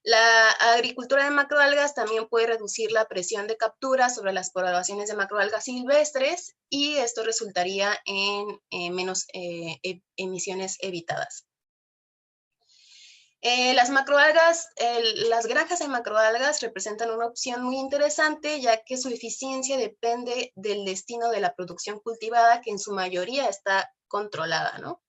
La agricultura de macroalgas también puede reducir la presión de captura sobre las poblaciones de macroalgas silvestres, y esto resultaría en menos emisiones evitadas. Las macroalgas, las granjas de macroalgas representan una opción muy interesante, ya que su eficiencia depende del destino de la producción cultivada, que en su mayoría está controlada, ¿no?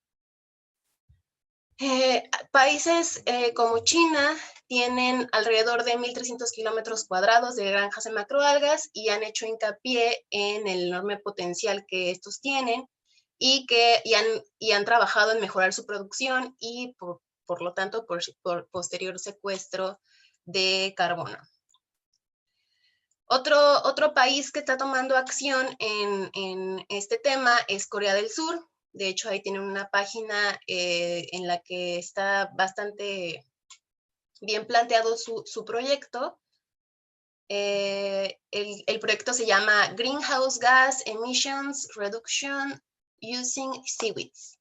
Países como China tienen alrededor de 1.300 kilómetros cuadrados de granjas de macroalgas y han hecho hincapié en el enorme potencial que estos tienen y han trabajado en mejorar su producción y por lo tanto por posterior secuestro de carbono. Otro país que está tomando acción en este tema es Corea del Sur. De hecho, ahí tienen una página en la que está bastante bien planteado su proyecto. El proyecto se llama Greenhouse Gas Emissions Reduction Using Seaweeds.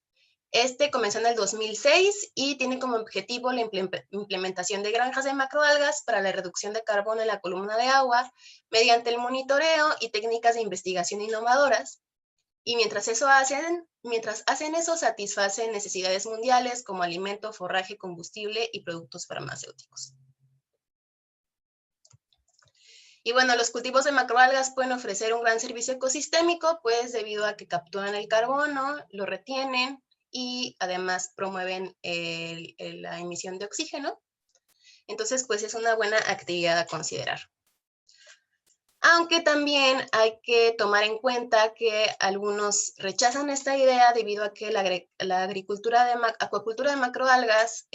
Este comenzó en el 2006 y tiene como objetivo la implementación de granjas de macroalgas para la reducción de carbono en la columna de agua mediante el monitoreo y técnicas de investigación innovadoras. Y mientras hacen eso, satisfacen necesidades mundiales como alimento, forraje, combustible y productos farmacéuticos. Y bueno, los cultivos de macroalgas pueden ofrecer un gran servicio ecosistémico, pues debido a que capturan el carbono, lo retienen y además promueven la emisión de oxígeno. Entonces, pues es una buena actividad a considerar. Aunque también hay que tomar en cuenta que algunos rechazan esta idea debido a que la acuacultura de macroalgas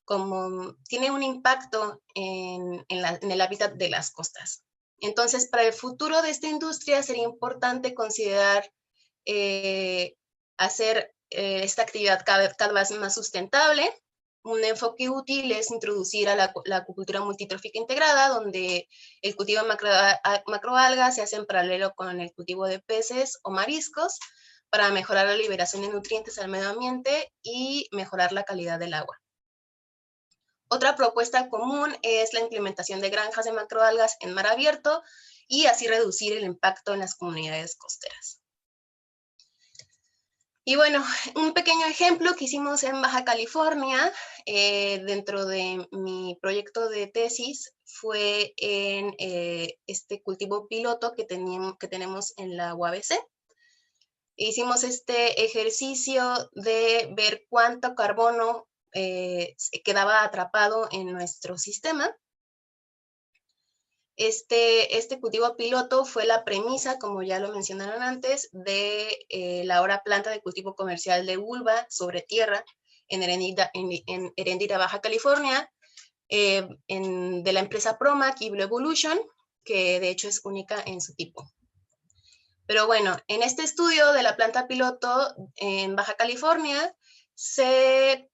como tiene un impacto en el hábitat de las costas. Entonces, para el futuro de esta industria sería importante considerar hacer esta actividad cada vez más sustentable. Un enfoque útil es introducir a la acuicultura multitrófica integrada, donde el cultivo de macroalgas se hace en paralelo con el cultivo de peces o mariscos para mejorar la liberación de nutrientes al medio ambiente y mejorar la calidad del agua. Otra propuesta común es la implementación de granjas de macroalgas en mar abierto y así reducir el impacto en las comunidades costeras. Y bueno, un pequeño ejemplo que hicimos en Baja California dentro de mi proyecto de tesis fue en este cultivo piloto que tenemos en la UABC. Hicimos este ejercicio de ver cuánto carbono quedaba atrapado en nuestro sistema. Este cultivo piloto fue la premisa, como ya lo mencionaron antes, de la ahora planta de cultivo comercial de uva sobre tierra en Heréndira, Baja California, de la empresa Promac y Blue Evolution, que de hecho es única en su tipo. Pero bueno, en este estudio de la planta piloto en Baja California se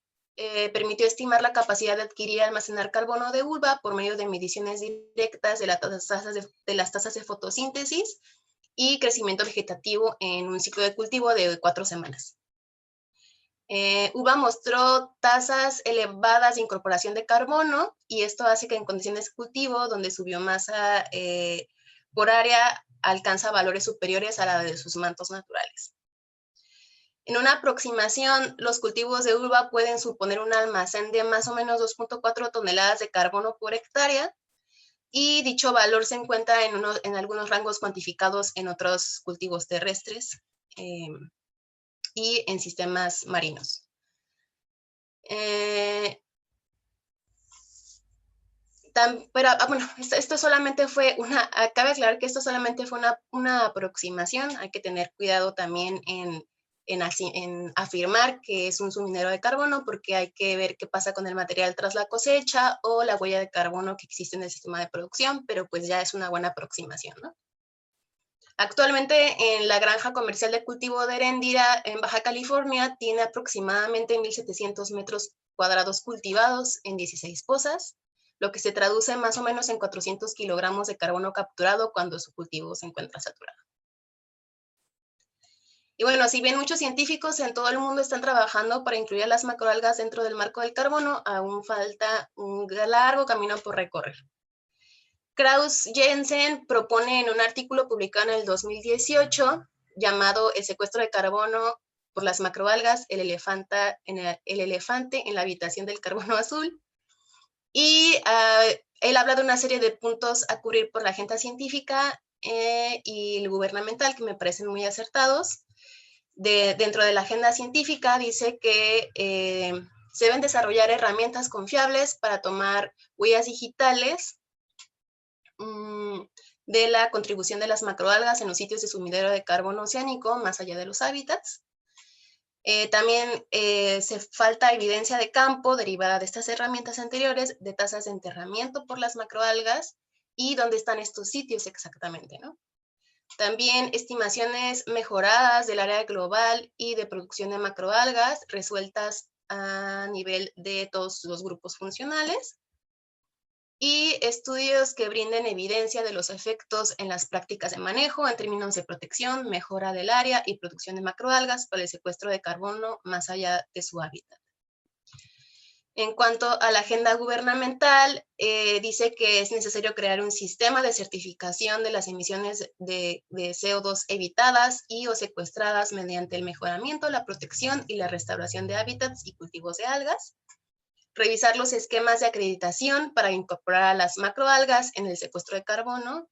permitió estimar la capacidad de adquirir y almacenar carbono de uva por medio de mediciones directas de las tasas de fotosíntesis y crecimiento vegetativo en un ciclo de cultivo de 4 semanas. Uva mostró tasas elevadas de incorporación de carbono y esto hace que en condiciones de cultivo donde su biomasa por área alcanza valores superiores a la de sus mantos naturales. En una aproximación, los cultivos de uva pueden suponer un almacén de más o menos 2.4 toneladas de carbono por hectárea y dicho valor se encuentra en algunos rangos cuantificados en otros cultivos terrestres y en sistemas marinos. Bueno, esto solamente fue cabe aclarar que esto solamente fue una aproximación, hay que tener cuidado también en afirmar que es un subminero de carbono porque hay que ver qué pasa con el material tras la cosecha o la huella de carbono que existe en el sistema de producción, pero pues ya es una buena aproximación, ¿no? Actualmente en la granja comercial de cultivo de Heréndira en Baja California tiene aproximadamente 1.700 metros cuadrados cultivados en 16 pozas, lo que se traduce más o menos en 400 kilogramos de carbono capturado cuando su cultivo se encuentra saturado. Y bueno, si bien muchos científicos en todo el mundo están trabajando para incluir a las macroalgas dentro del marco del carbono, aún falta un largo camino por recorrer. Kraus Jensen propone en un artículo publicado en el 2018, llamado El secuestro de carbono por las macroalgas, el elefante en la habitación del carbono azul. Y él habla de una serie de puntos a cubrir por la agenda científica y el gubernamental que me parecen muy acertados. Dentro de la agenda científica dice que se deben desarrollar herramientas confiables para tomar huellas digitales de la contribución de las macroalgas en los sitios de sumidero de carbono oceánico más allá de los hábitats. También se falta evidencia de campo derivada de estas herramientas anteriores de tasas de enterramiento por las macroalgas y dónde están estos sitios exactamente, ¿no? También estimaciones mejoradas del área global y de producción de macroalgas resueltas a nivel de todos los grupos funcionales. Y estudios que brinden evidencia de los efectos en las prácticas de manejo en términos de protección, mejora del área y producción de macroalgas para el secuestro de carbono más allá de su hábitat. En cuanto a la agenda gubernamental, dice que es necesario crear un sistema de certificación de las emisiones de CO2 evitadas y o secuestradas mediante el mejoramiento, la protección y la restauración de hábitats y cultivos de algas. Revisar los esquemas de acreditación para incorporar a las macroalgas en el secuestro de carbono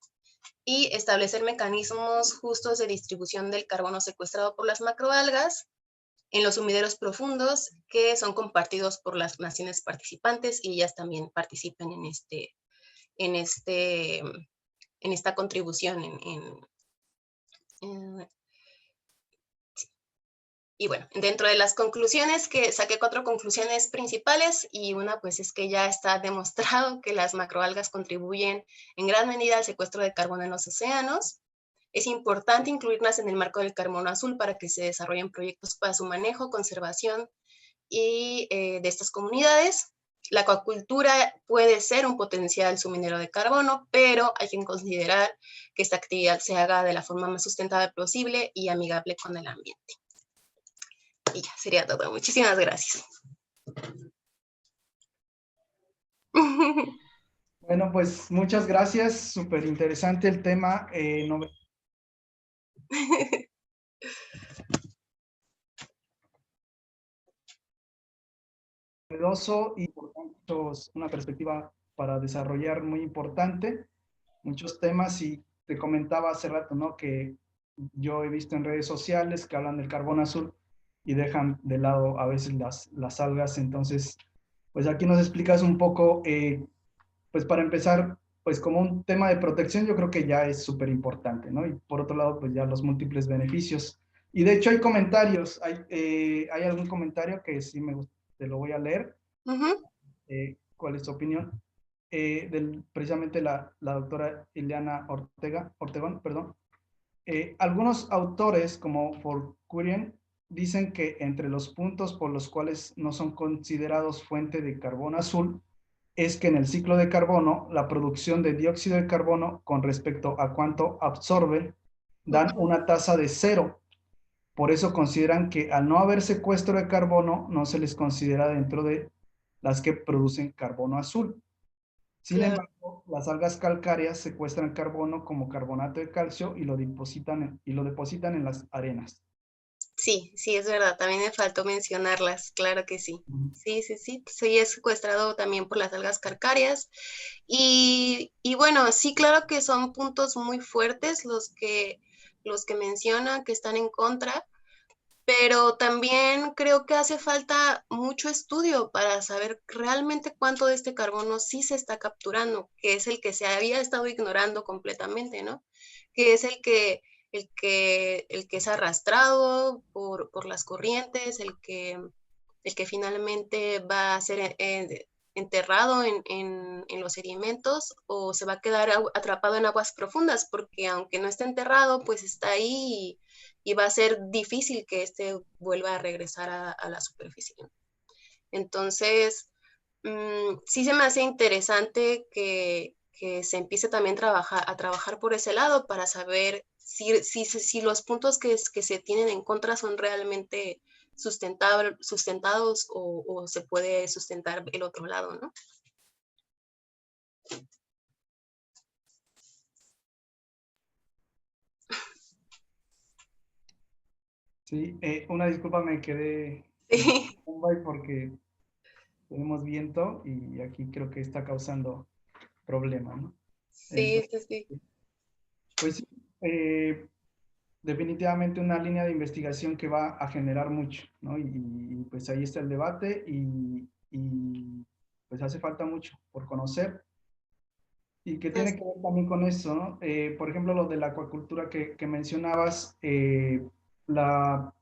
y establecer mecanismos justos de distribución del carbono secuestrado por las macroalgas en los sumideros profundos que son compartidos por las naciones participantes y ellas también participen en esta contribución. Y bueno, dentro de las conclusiones, que saqué 4 conclusiones principales y una pues es que ya está demostrado que las macroalgas contribuyen en gran medida al secuestro de carbono en los océanos. Es importante incluirlas en el marco del carbono azul para que se desarrollen proyectos para su manejo, conservación y de estas comunidades. La acuacultura puede ser un potencial suminero de carbono, pero hay que considerar que esta actividad se haga de la forma más sustentable posible y amigable con el ambiente. Y ya, sería todo. Muchísimas gracias.
Bueno, pues muchas gracias. Súper interesante el tema. Novedoso y por tanto una perspectiva para desarrollar muy importante. Muchos temas y te comentaba hace rato, ¿no? Que yo he visto en redes sociales que hablan del carbono azul y dejan de lado a veces las algas. Entonces, pues aquí nos explicas un poco, pues para empezar, pues como un tema de protección, yo creo que ya es súper importante, ¿no? Y por otro lado, pues ya los múltiples beneficios. Y de hecho hay comentarios, hay algún comentario que sí me gusta, te lo voy a leer. ¿Cuál es tu opinión? Precisamente la doctora Ileana Ortegón, perdón. Algunos autores, como Forcurian, dicen que entre los puntos por los cuales no son considerados fuente de carbono azul es que en el ciclo de carbono, la producción de dióxido de carbono con respecto a cuánto absorbe dan una tasa de 0. Por eso consideran que al no haber secuestro de carbono, no se les considera dentro de las que producen carbono azul. Sin embargo, las algas calcáreas secuestran carbono como carbonato de calcio y lo depositan en las arenas.
Sí, sí, es verdad. También me faltó mencionarlas, claro que sí. Sí, es secuestrado también por las algas calcáreas. Y bueno, sí, claro que son puntos muy fuertes los que mencionan que están en contra, pero también creo que hace falta mucho estudio para saber realmente cuánto de este carbono sí se está capturando, que es el que se había estado ignorando completamente, ¿no? Que es el que es arrastrado por las corrientes, el que finalmente va a ser enterrado en los sedimentos o se va a quedar atrapado en aguas profundas, porque aunque no esté enterrado, pues está ahí y va a ser difícil que este vuelva a regresar a la superficie. Entonces, sí se me hace interesante que se empiece también a trabajar por ese lado para saber si los puntos que se tienen en contra son realmente sustentados o se puede sustentar el otro lado, ¿no?
Sí, una disculpa, me quedé
Sí,
porque tenemos viento y aquí creo que está causando problema, ¿no?
sí,
Entonces,
sí, sí.
pues sí, eh, definitivamente una línea de investigación que va a generar mucho, ¿no? Pues ahí está el debate y pues hace falta mucho por conocer y que tiene
Así-
que ver también con eso, ¿no? Por ejemplo, lo de la acuacultura que mencionabas,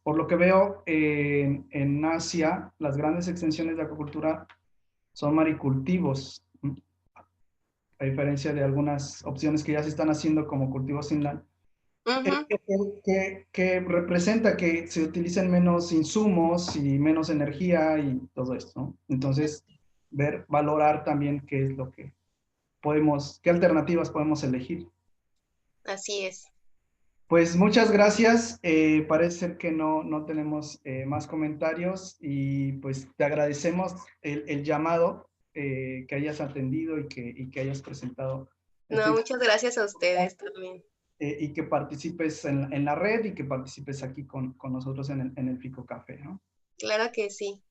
por lo que veo en Asia, las grandes extensiones de acuacultura son maricultivos, ¿no? A diferencia de algunas opciones que ya se están haciendo como cultivos inland,
Ujú.
que representa que se utilicen menos insumos y menos energía y todo esto, ¿no? Entonces, valorar también qué es lo que qué alternativas podemos elegir.
Así es.
Pues muchas gracias. Parece ser que no tenemos más comentarios y pues te agradecemos el llamado que hayas atendido y que hayas presentado esta
No, muchas gracias a ustedes también.
y que participes en la red y que participes aquí con nosotros en el Fico Café, ¿no?
Claro que sí,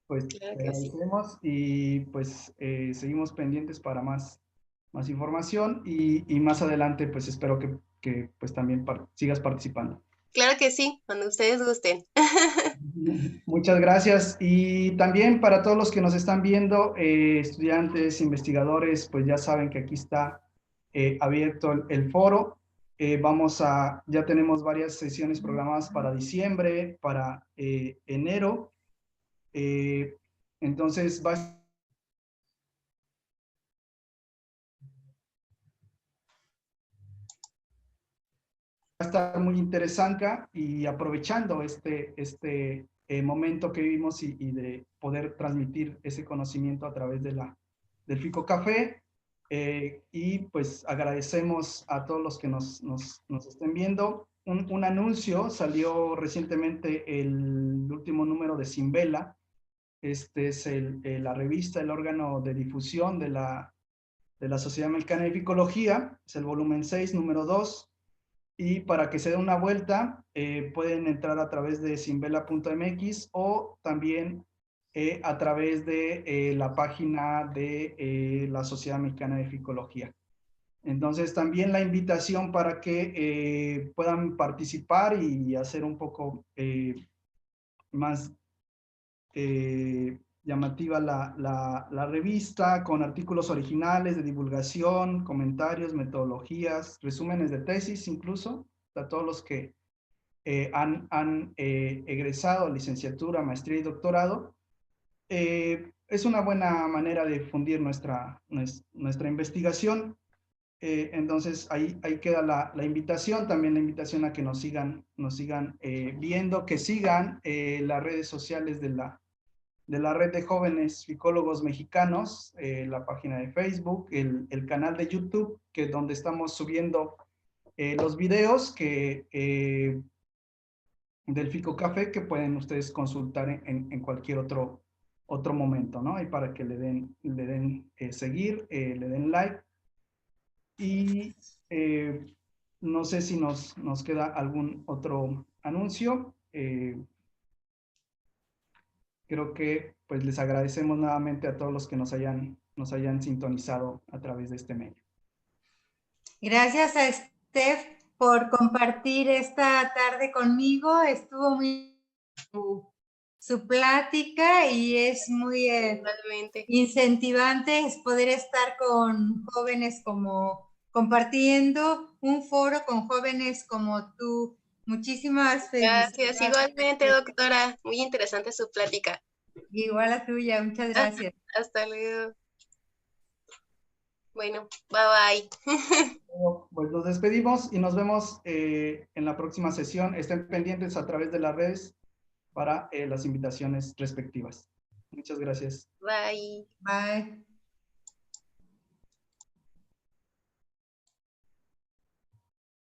Pues
claro
te
que sí.
agradecemos y pues seguimos pendientes para más información y más adelante pues espero que pues también sigas participando.
Claro que sí, cuando ustedes gusten.
Muchas gracias. Y también para todos los que nos están viendo, estudiantes, investigadores, pues ya saben que aquí está abierto el foro. Ya tenemos varias sesiones programadas para diciembre, para enero. Eh, entonces va a estar muy interesante y aprovechando este momento que vivimos y de poder transmitir ese conocimiento a través del Fico Café. Y pues agradecemos a todos los que nos estén viendo. Un anuncio salió recientemente el último número de Simbela. Este es la revista, el órgano de difusión de la Sociedad Mexicana de Ficología. Es el volumen 6, número 2. Y para que se dé una vuelta, pueden entrar a través de simbela.mx o también a través de la página de la Sociedad Mexicana de Ficología. Entonces, también la invitación para que puedan participar y hacer un poco más llamativa la revista, con artículos originales de divulgación, comentarios, metodologías, resúmenes de tesis incluso, a todos los que han egresado licenciatura, maestría y doctorado. Es una buena manera de difundir nuestra investigación. Entonces, ahí queda la invitación, también la invitación a que nos sigan viendo, que sigan las redes sociales de la red de jóvenes psicólogos mexicanos, la página de Facebook, el canal de YouTube, que es donde estamos subiendo los videos del Fico Café que pueden ustedes consultar en cualquier otro momento, ¿no? Y para que le den seguir, le den like. Y no sé si nos queda algún otro anuncio. Creo que pues les agradecemos nuevamente a todos los que nos hayan sintonizado a través de este medio.
Gracias a Steph por compartir esta tarde conmigo. Estuvo muy su plática y es muy incentivante es poder estar con jóvenes compartiendo un foro con jóvenes como tú. Muchísimas
Gracias,
felicidades.
igualmente, doctora. Muy interesante su plática.
Igual a tuya, muchas gracias.
Hasta luego. Bueno, bye bye.
Pues nos despedimos y nos vemos en la próxima sesión. Estén pendientes a través de las redes para las invitaciones respectivas. Muchas gracias.
Bye.
Bye.